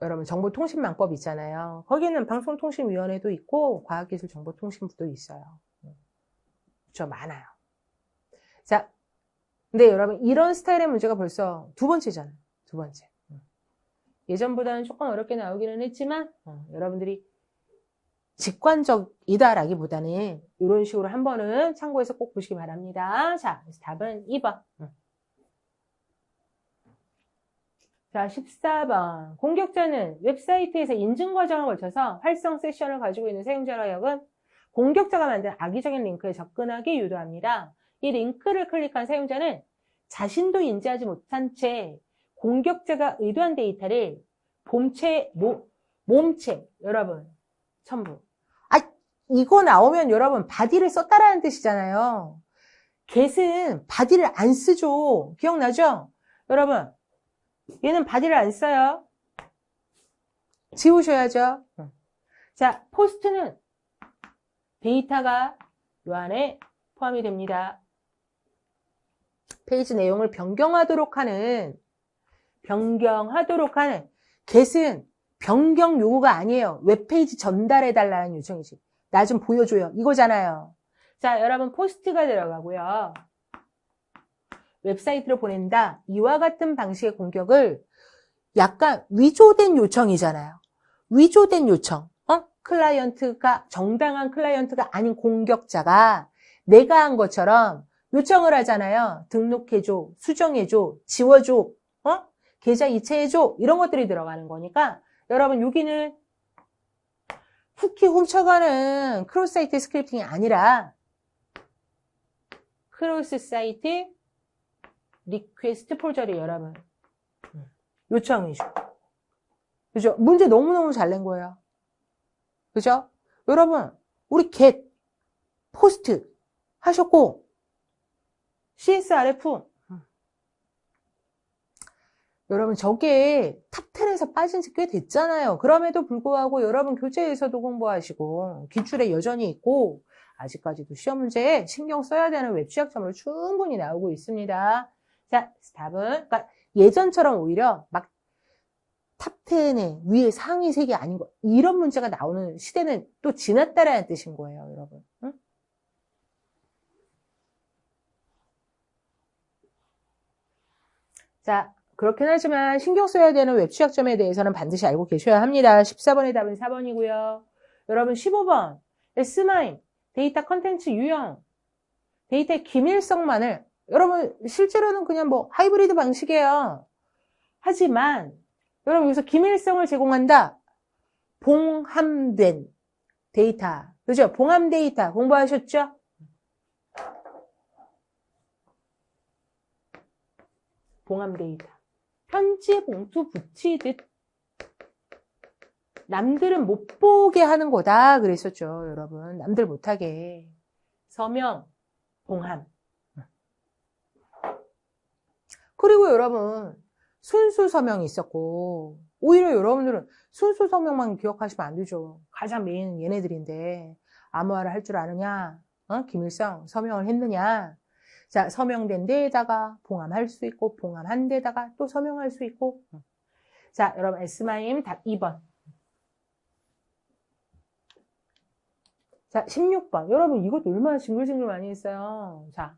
여러분 정보통신망법 있잖아요. 거기는 방송통신위원회도 있고 과학기술정보통신부도 있어요. 그렇죠, 많아요. 자, 근데 여러분 이런 스타일의 문제가 벌써 두 번째잖아요. 두 번째. 예전보다는 조금 어렵게 나오기는 했지만 여러분들이 직관적이다라기보다는 이런 식으로 한 번은 참고해서 꼭 보시기 바랍니다. 자, 그래서 답은 2번. 자, 14번. 공격자는 웹사이트에서 인증 과정을 거쳐서 활성 세션을 가지고 있는 사용자로 하여금 공격자가 만든 악의적인 링크에 접근하게 유도합니다. 이 링크를 클릭한 사용자는 자신도 인지하지 못한 채 공격자가 의도한 데이터를 몸체, 여러분, 첨부. 이거 나오면 여러분, 바디를 썼다라는 뜻이잖아요. get은 바디를 안 쓰죠. 기억나죠? 여러분, 얘는 바디를 안 써요. 지우셔야죠. 자, 포스트는 데이터가 이 안에 포함이 됩니다. 페이지 내용을 변경하도록 하는 get은 변경 요구가 아니에요. 웹페이지 전달해달라는 요청이지. 나 좀 보여줘요. 이거잖아요. 자, 여러분 포스트가 들어가고요. 웹사이트로 보낸다. 이와 같은 방식의 공격을 약간 위조된 요청이잖아요. 위조된 요청. 클라이언트가, 정당한 클라이언트가 아닌 공격자가 내가 한 것처럼 요청을 하잖아요. 등록해줘, 수정해줘, 지워줘, 계좌 이체해줘, 이런 것들이 들어가는 거니까 여러분 여기는 쿠키 훔쳐가는 크로스 사이트 스크립팅이 아니라 크로스 사이트 리퀘스트 포저리 여러분 요청해줘. 그죠? 문제 너무너무 잘 낸 거예요. 그죠? 여러분 우리 get 포스트 하셨고 CSRF 여러분 저게 탑10에서 빠진 지 꽤 됐잖아요. 그럼에도 불구하고 여러분 교재에서도 공부하시고 기출에 여전히 있고 아직까지도 시험 문제에 신경 써야 되는 웹 취약점으로 충분히 나오고 있습니다. 자, 답은 그러니까 예전처럼 오히려 막 탑10에 위에 상위 3개 아닌 거 이런 문제가 나오는 시대는 또 지났다라는 뜻인 거예요, 여러분. 응? 자, 그렇긴 하지만 신경 써야 되는 웹 취약점에 대해서는 반드시 알고 계셔야 합니다. 14번의 답은 4번이고요. 여러분 15번 S9 데이터 컨텐츠 유형 데이터의 기밀성만을 여러분 실제로는 그냥 뭐 하이브리드 방식이에요. 하지만 여러분 여기서 기밀성을 제공한다. 봉함된 데이터. 그죠? 봉함 데이터 공부하셨죠? 봉함 데이터. 편지 봉투 붙이듯 남들은 못 보게 하는 거다 그랬었죠, 여러분. 남들 못하게. 서명, 봉함. 그리고 여러분 순수 서명이 있었고 오히려 여러분들은 순수 서명만 기억하시면 안 되죠. 가장 메인은 얘네들인데 암호화를 할 줄 아느냐, 기밀성 서명을 했느냐. 자, 서명된 데에다가 봉함할 수 있고 봉함한 데다가 또 서명할 수 있고. 자, 여러분 S마임 답 2번. 자, 16번. 여러분 이것도 얼마나 징글징글 많이 했어요. 자,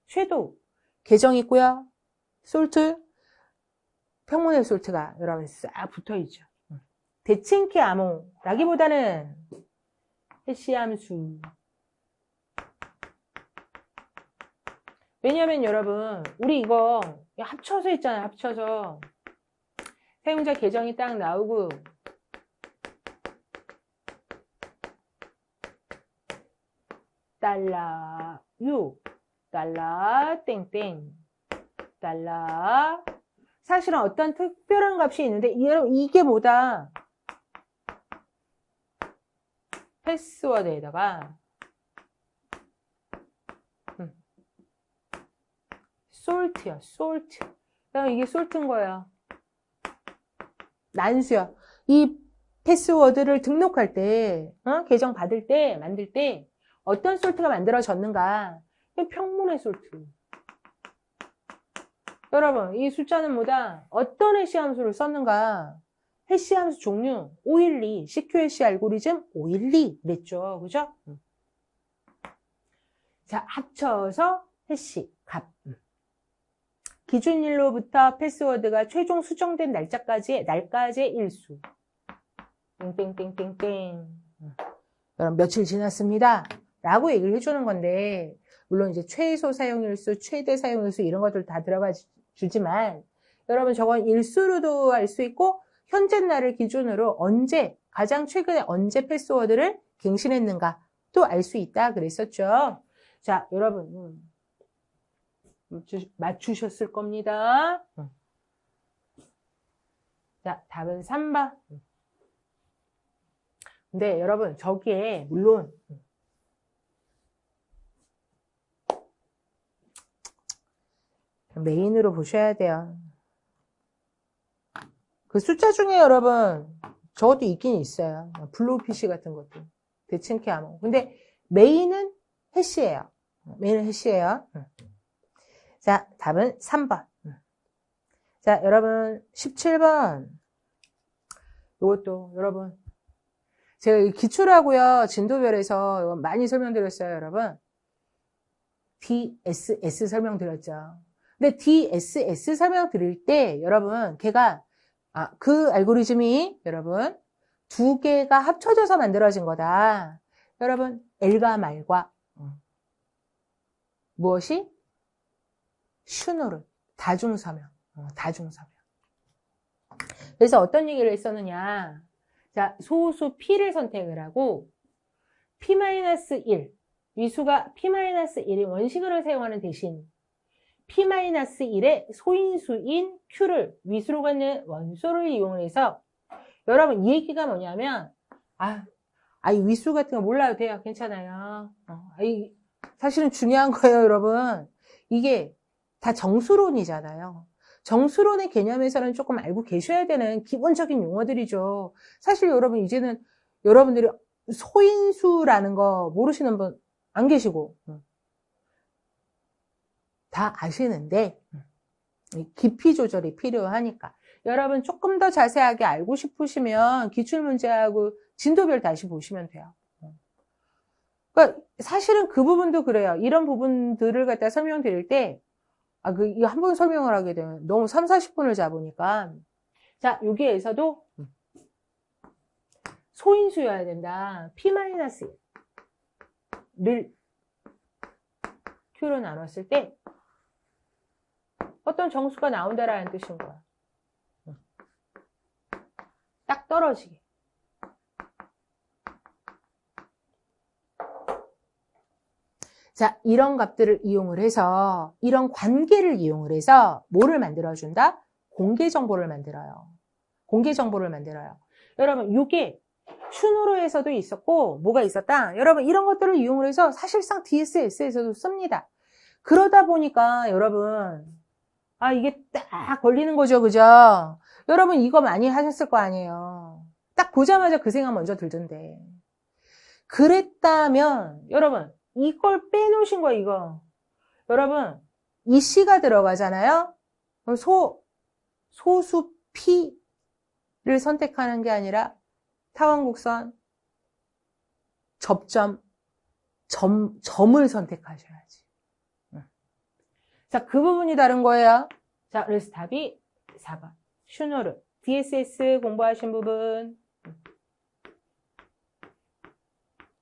섀도우 계정 있고요. 솔트 평문의 솔트가 여러분 싹 붙어있죠. 대칭키 암호라기보다는 해시함수. 왜냐면 여러분 우리 이거 합쳐서 했잖아요. 합쳐서 사용자 계정이 딱 나오고 달러 6 달러 땡땡 달러 사실은 어떤 특별한 값이 있는데 이게 뭐다? 패스워드에다가 솔트야, 솔트. 이게 솔트인 거야. 난수야. 이 패스워드를 등록할 때, 계정 받을 때, 만들 때 어떤 솔트가 만들어졌는가? 평문의 솔트. 여러분, 이 숫자는 뭐다? 어떤 해시 함수를 썼는가? 해시 함수 종류 512, CQ해시 알고리즘 512 그랬죠. 그죠? 자, 합쳐서 해시 값. 기준일로부터 패스워드가 최종 수정된 날짜까지의 일수. 땡땡땡땡땡. 여러분, 며칠 지났습니다. 라고 얘기를 해주는 건데, 물론 이제 최소 사용일수, 최대 사용일수 이런 것들 다 들어가 주지만, 여러분 저건 일수로도 알 수 있고, 현재 날을 기준으로 가장 최근에 언제 패스워드를 갱신했는가 또 알 수 있다 그랬었죠. 자, 여러분. 맞추셨을 겁니다. 자, 답은 3번. 근데 여러분, 저기에, 물론, 메인으로 보셔야 돼요. 그 숫자 중에 여러분, 저것도 있긴 있어요. 블로우 PC 같은 것도. 대칭키 암호. 근데 메인은 해시예요. 메인은 해시예요. 자, 답은 3번. 자, 여러분 17번. 이것도 여러분 제가 기출하고요. 진도별에서 이거 많이 설명드렸어요, 여러분. DSS 설명드렸죠. 근데 DSS 설명드릴 때 여러분 걔가 그 알고리즘이 여러분 두 개가 합쳐져서 만들어진 거다. 여러분, 엘과 말과 무엇이? 슈노르, 다중서명, 다중서명. 그래서 어떤 얘기를 했었느냐. 자, 소수 P를 선택을 하고 P-1, 위수가 P-1인 원시근을 사용하는 대신 P-1의 소인수인 Q를 위수로 갖는 원소를 이용해서 여러분 이 얘기가 뭐냐면 이 위수 같은 거 몰라도 돼요. 괜찮아요. 사실은 중요한 거예요, 여러분. 이게 다 정수론이잖아요. 정수론의 개념에서는 조금 알고 계셔야 되는 기본적인 용어들이죠. 사실 여러분 이제는 여러분들이 소인수라는 거 모르시는 분 안 계시고 다 아시는데 깊이 조절이 필요하니까 여러분 조금 더 자세하게 알고 싶으시면 기출문제하고 진도별 다시 보시면 돼요. 그러니까 사실은 그 부분도 그래요. 이런 부분들을 갖다 설명드릴 때 이거 한 번 설명을 하게 되면 너무 3, 40분을 잡으니까 자, 여기에서도 소인수여야 된다. P-1를 Q로 나눴을 때 어떤 정수가 나온다라는 뜻인 거야. 딱 떨어지게. 자, 이런 값들을 이용을 해서, 이런 관계를 이용을 해서 뭐를 만들어준다? 공개 정보를 만들어요. 공개 정보를 만들어요. 여러분, 이게 슈누로에서도 있었고, 뭐가 있었다? 여러분, 이런 것들을 이용을 해서 사실상 DSS에서도 씁니다. 그러다 보니까 여러분, 이게 딱 걸리는 거죠, 그죠? 여러분, 이거 많이 하셨을 거 아니에요. 딱 보자마자 그 생각 먼저 들던데. 그랬다면, 여러분, 이걸 빼놓으신 거예요, 이거. 여러분, 이 C가 들어가잖아요? 소수 P를 선택하는 게 아니라 타원곡선, 접점, 점을 선택하셔야지. 자, 그 부분이 다른 거예요. 자, 그래서 답이 4번. 슈노르. DSS 공부하신 부분.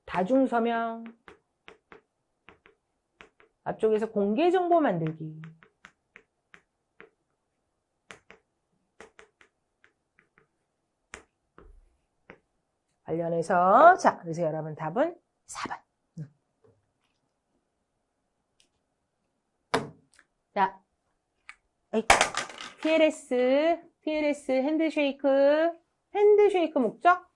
다중서명. 앞쪽에서 공개정보 만들기. 관련해서 자, 그래서 여러분 답은 4번. 자, TLS 핸드쉐이크 목적.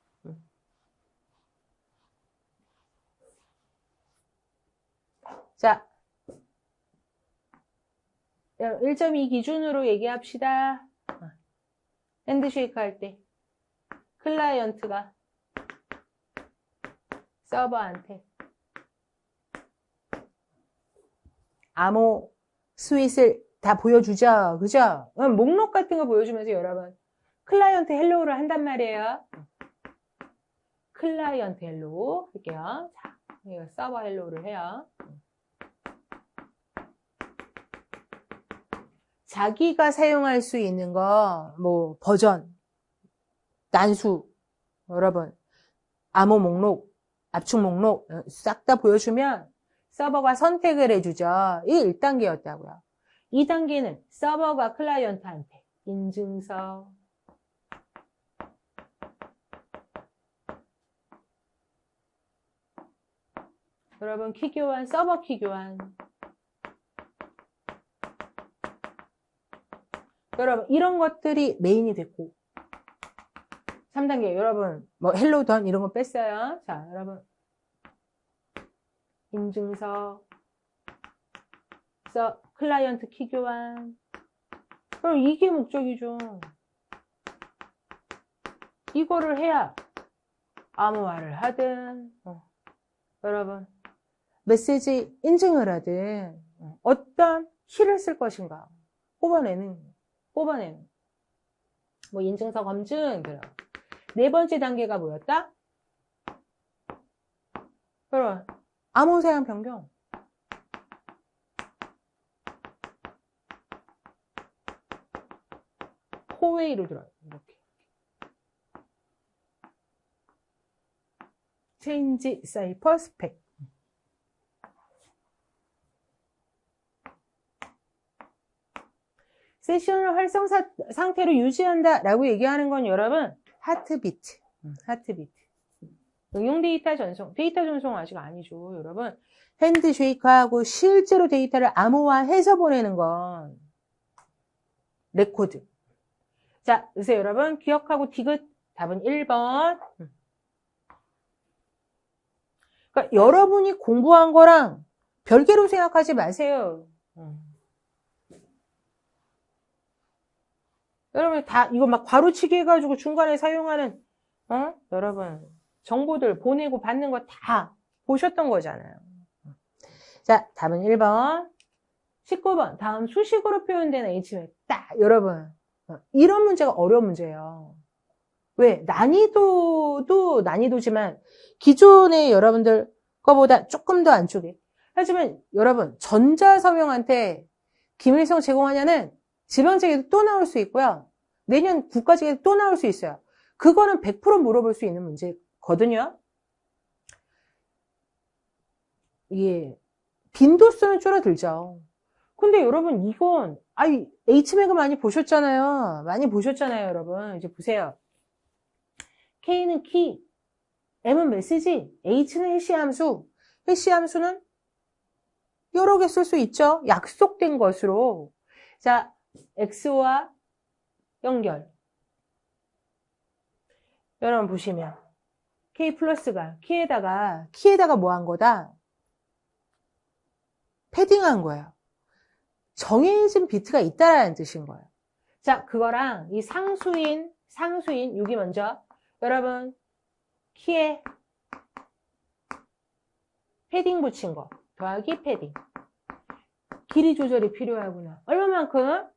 자, 1.2 기준으로 얘기합시다. 핸드쉐이크 할 때 클라이언트가 서버한테 암호 스윗을 다 보여주죠. 그죠? 목록 같은 거 보여주면서 여러분 클라이언트 헬로우를 한단 말이에요. 클라이언트 헬로우 할게요. 자, 이거 서버 헬로우를 해요. 자기가 사용할 수 있는 거, 뭐 버전, 난수, 여러분 암호 목록, 압축 목록 싹 다 보여주면 서버가 선택을 해주죠. 이게 1단계였다고요. 2단계는 서버가 클라이언트한테 인증서, 여러분 키교환, 서버 키교환. 여러분 이런 것들이 메인이 됐고 3단계 여러분 뭐 헬로 던 이런 거 뺐어요. 자, 여러분 인증서, 클라이언트 키 교환. 그럼 이게 목적이죠. 이거를 해야 암호화를 하든 여러분 메시지 인증을 하든 어떤 키를 쓸 것인가 뽑아내는 뭐 인증서 검증. 그럼 네 번째 단계가 뭐였다? 그럼 암호 사양 변경. 코웨이로 들어요. 이렇게. exchange cipher spec. 세션을 활성 상태로 유지한다 라고 얘기하는 건 여러분 하트비트. 응용 데이터 전송 아직 아니죠 여러분. 핸드쉐이크하고 실제로 데이터를 암호화해서 보내는 건 레코드. 자, 그래서 여러분 기억하고 디귿. 답은 1번. 그러니까 여러분이 공부한 거랑 별개로 생각하지 마세요. 여러분 다 이거 막 괄호치기 해가지고 중간에 사용하는 여러분 정보들 보내고 받는 거 다 보셨던 거잖아요. 자, 답은 1번. 19번. 다음 수식어로 표현된 HMAC. 딱 여러분 이런 문제가 어려운 문제예요. 왜? 난이도도 난이도지만 기존의 여러분들 거보다 조금 더 안쪽에. 하지만 여러분 전자서명한테 기밀성 제공하냐는 지방직에도 또 나올 수 있고요. 내년 국가직에도 또 나올 수 있어요. 그거는 100% 물어볼 수 있는 문제거든요. 이게 빈도수는 줄어들죠. 근데 여러분 이건 HMAC 많이 보셨잖아요. 여러분. 이제 보세요. K는 키, M은 메시지, H는 해시 함수. 해시 함수는 여러 개 쓸 수 있죠. 약속된 것으로. 자, X와 연결. 여러분 보시면 K 플러스가 키에다가 뭐 한 거다? 패딩한 거예요. 정해진 비트가 있다라는 뜻인 거예요. 자, 그거랑 이 상수인 여기 먼저 여러분 키에 패딩 붙인 거 더하기 패딩. 길이 조절이 필요하구나. 얼마만큼?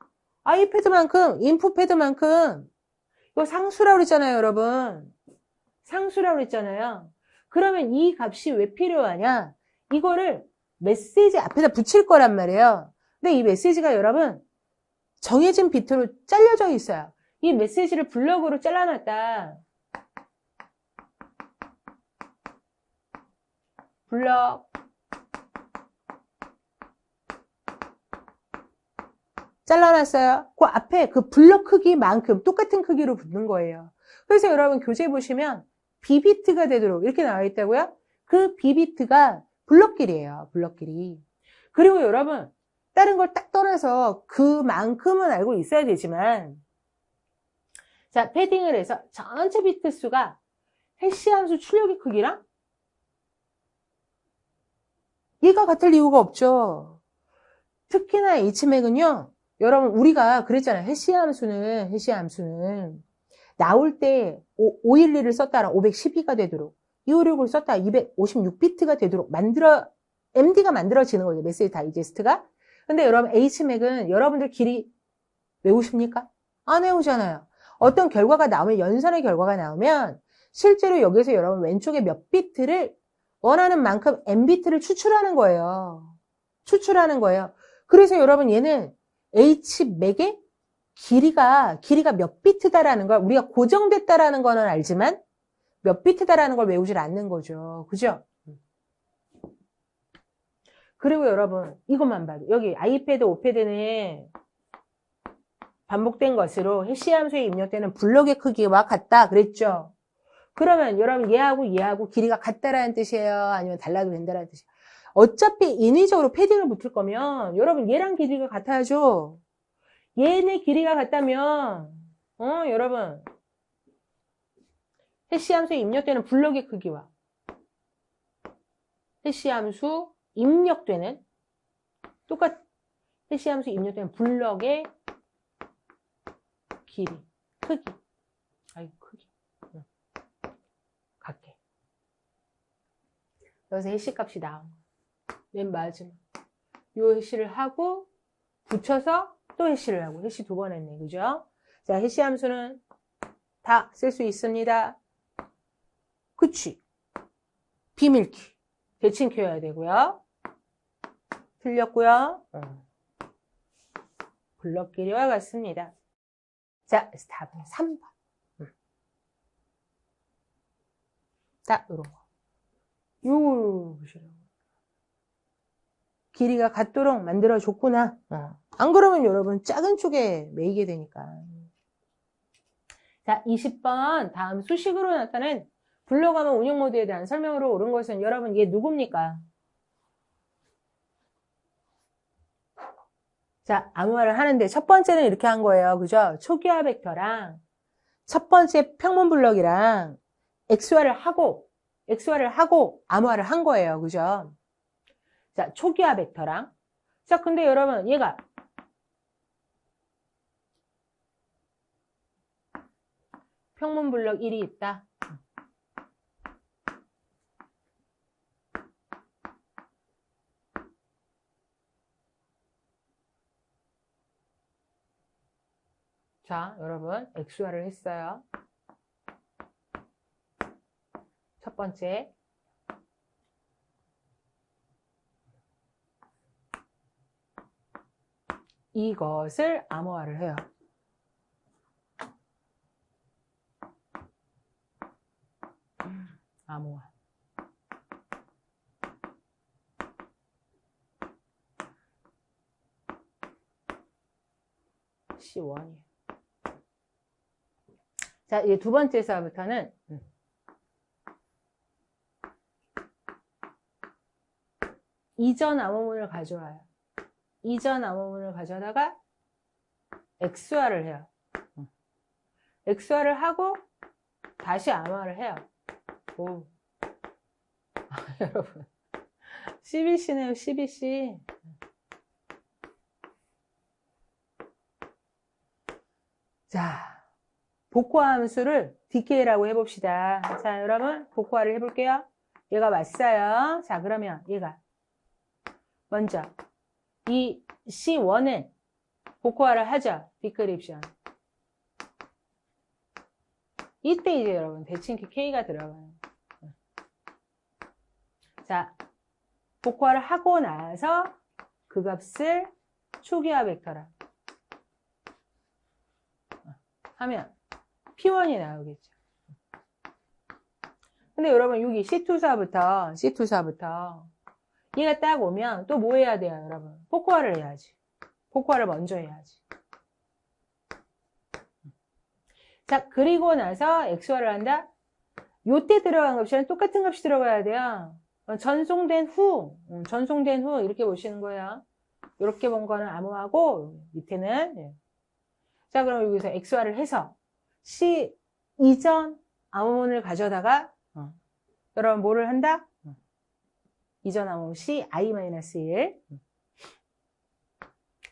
아이패드만큼, 인풋패드만큼. 이거 상수라고 그랬잖아요, 여러분. 상수라고 그랬잖아요. 그러면 이 값이 왜 필요하냐? 이거를 메시지 앞에다 붙일 거란 말이에요. 근데 이 메시지가 여러분 정해진 비트로 잘려져 있어요. 이 메시지를 블럭으로 잘라놨다. 블럭. 잘라놨어요. 그 앞에 그 블럭 크기만큼 똑같은 크기로 붙는 거예요. 그래서 여러분 교재 보시면 B비트가 되도록 이렇게 나와 있다고요? 그 B비트가 블럭끼리예요. 블럭끼리. 그리고 여러분 다른 걸 딱 떠나서 그만큼은 알고 있어야 되지만 자, 패딩을 해서 전체 비트 수가 해시 함수 출력의 크기랑 얘가 같을 이유가 없죠. 특히나 HMAC은요. 여러분 우리가 그랬잖아요. 해시 함수는 나올 때 511을 썼다라 512가 되도록 256을 썼다 256비트가 되도록 MD가 만들어지는 거죠. 메시지 다이제스트가. 근데 여러분 HMAC은 여러분들 길이 외우십니까? 안 외우잖아요. 어떤 결과가 나오면 연산의 결과가 나오면 실제로 여기서 여러분 왼쪽에 몇 비트를 원하는 만큼 M비트를 추출하는 거예요. 그래서 여러분 얘는 HMAC의 길이가 몇 비트다라는 걸 우리가 고정됐다라는 거는 알지만 몇 비트다라는 걸 외우질 않는 거죠. 그죠? 그리고 여러분 이것만 봐도 여기 아이패드, 오패드는 반복된 것으로 해시 함수에 입력되는 블럭의 크기와 같다 그랬죠. 그러면 여러분 얘하고 길이가 같다라는 뜻이에요? 아니면 달라도 된다라는 뜻이에요? 어차피 인위적으로 패딩을 붙을 거면 여러분 얘랑 길이가 같아야죠. 얘네 길이가 같다면 여러분 해시 함수에 입력되는 블럭의 크기와 해시 함수 입력되는 해시 함수 입력되는 블럭의 길이, 크기. 크기. 같게. 여기서 해시 값이 나온 거. 맨 마지막. 요 해시를 하고 붙여서 또 해시를 하고 해시 2번 했네. 그죠? 자, 해시 함수는 다 쓸 수 있습니다. 그치? 비밀키. 대칭 켜야 되고요. 틀렸고요. 블럭 길이와 같습니다. 자, 답은 3번. 딱 이런 거. 요걸 보시라고. 길이가 같도록 만들어줬구나. 안 그러면 여러분 작은 쪽에 매이게 되니까. 자, 20번 다음 수식으로 나타낸 불러가면 운용 모드에 대한 설명으로 옳은 것은 여러분 얘 누굽니까? 자, 암호화를 하는데 첫 번째는 이렇게 한 거예요. 그죠? 초기화 벡터랑 첫 번째 평문 블럭이랑 XY를 하고 암호화를 한 거예요. 그죠? 자, 초기화 벡터랑. 자, 근데 여러분, 얘가 평문 블럭 1이 있다. 자, 여러분, XY를 했어요. 첫 번째. 이것을 암호화를 해요. 암호화. C1이에요. 자, 이제 두 번째 수화부터는 이전 암호문을 가져와요. 이전 암호문을 가져다가 XY를 해요. XY를 하고 다시 암호화를 해요. 오. 여러분. CBC네요, CBC. 자, 복호화 함수를 DK라고 해봅시다. 자, 여러분, 복호화를 해볼게요. 얘가 맞어요. 자, 그러면 얘가 먼저 이 C1에 복호화를 하죠. 디크립션. 이때 이제 여러분 대칭키 K가 들어가요. 자, 복호화를 하고 나서 그 값을 초기화 벡터라 하면 P1이 나오겠죠. 근데 여러분 여기 C2사부터 얘가 딱 오면 또 뭐 해야 돼요, 여러분? 복호화를 해야지. 복호화를 먼저 해야지. 자, 그리고 나서 XY를 한다? 요때 들어간 값이랑 똑같은 값이 들어가야 돼요. 전송된 후 이렇게 보시는 거예요. 이렇게 본 거는 암호하고 밑에는 네. 자, 그럼 여기서 XY를 해서 C 이전 암호문을 가져다가 여러분 뭐를 한다? 이전 암호문 C I-1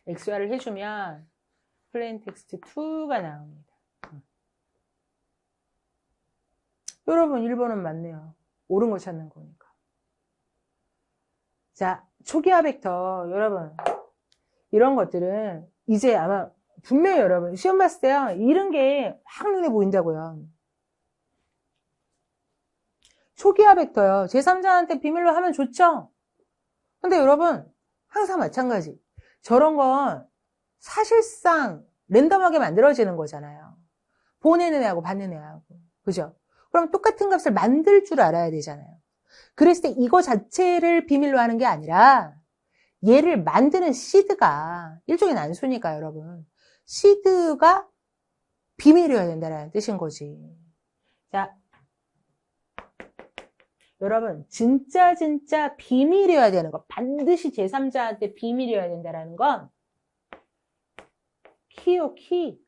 XY를 해주면 플레인 텍스트 2가 나옵니다. 여러분 1번은 맞네요. 옳은 거 찾는 거니까. 자, 초기화 벡터 여러분 이런 것들은 이제 아마 분명히 여러분 시험 봤을 때요 이런 게 확 눈에 보인다고요. 초기화 벡터요 제3자한테 비밀로 하면 좋죠. 근데 여러분 항상 마찬가지. 저런 건 사실상 랜덤하게 만들어지는 거잖아요. 보내는 애하고 받는 애하고. 그죠? 그럼 똑같은 값을 만들 줄 알아야 되잖아요. 그랬을 때 이거 자체를 비밀로 하는 게 아니라 얘를 만드는 시드가 일종의 난수니까 여러분. 시드가 비밀이어야 된다는 뜻인 거지. 자, 여러분 진짜 비밀이어야 되는 거 반드시 제3자한테 비밀이어야 된다는 건 키요 키.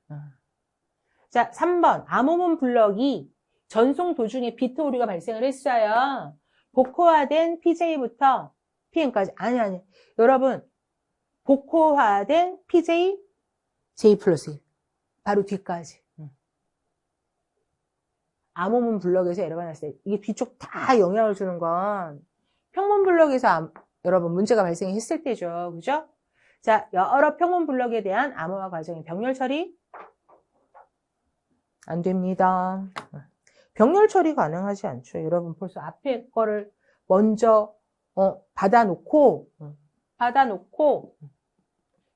자, 3번 암호문 블럭이 전송 도중에 비트 오류가 발생을 했어요. 복호화된 PJ부터 PN까지 아니 여러분 복호화된 PJ J 플러스 1 바로 뒤까지 암호문 블럭에서 에러가 났어요. 이게 뒤쪽 다 영향을 주는 건 평문 블럭에서 여러분 문제가 발생했을 때죠. 그죠? 자, 여러 평문 블럭에 대한 암호화 과정의 병렬 처리 안 됩니다. 병렬 처리 가능하지 않죠. 여러분 벌써 앞에 거를 먼저 받아놓고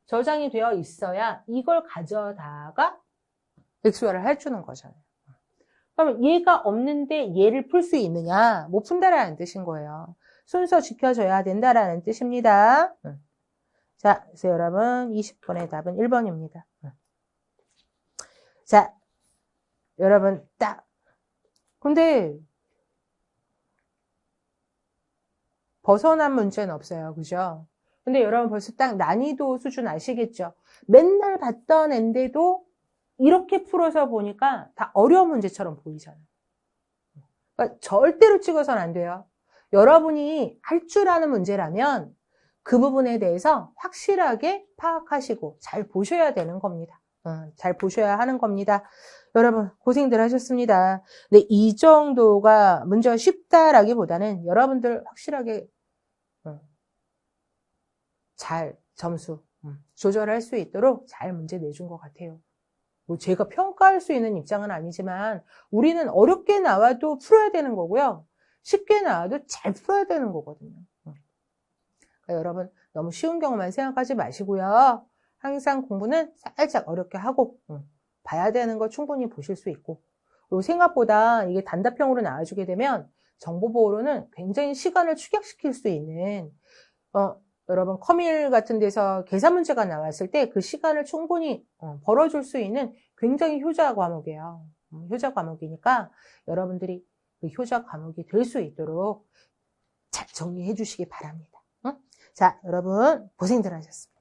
저장이 되어 있어야 이걸 가져다가 XY를 해주는 거잖아요. 그러면 얘가 없는데 얘를 풀 수 있느냐? 못 푼다라는 뜻인 거예요. 순서 지켜줘야 된다라는 뜻입니다. 자, 그래서 여러분 20번의 답은 1번입니다. 자, 여러분 딱. 근데 벗어난 문제는 없어요. 그죠? 근데 여러분 벌써 딱 난이도 수준 아시겠죠? 맨날 봤던 앤데도 이렇게 풀어서 보니까 다 어려운 문제처럼 보이잖아요. 그러니까 절대로 찍어서는 안 돼요. 여러분이 할 줄 아는 문제라면 그 부분에 대해서 확실하게 파악하시고 잘 보셔야 되는 겁니다. 잘 보셔야 하는 겁니다. 여러분 고생들 하셨습니다. 근데 이 정도가 문제가 쉽다라기보다는 여러분들 확실하게 잘 점수 조절할 수 있도록 잘 문제 내준 것 같아요. 뭐 제가 평가할 수 있는 입장은 아니지만 우리는 어렵게 나와도 풀어야 되는 거고요. 쉽게 나와도 잘 풀어야 되는 거거든요. 그러니까 여러분 너무 쉬운 경우만 생각하지 마시고요. 항상 공부는 살짝 어렵게 하고 봐야 되는 거 충분히 보실 수 있고 그리고 생각보다 이게 단답형으로 나와주게 되면 정보보호로는 굉장히 시간을 축약시킬 수 있는 여러분 커밀 같은 데서 계산 문제가 나왔을 때 그 시간을 충분히 벌어줄 수 있는 굉장히 효자 과목이에요. 효자 과목이니까 여러분들이 그 효자 과목이 될 수 있도록 잘 정리해 주시기 바랍니다. 자, 여러분 고생들 하셨습니다.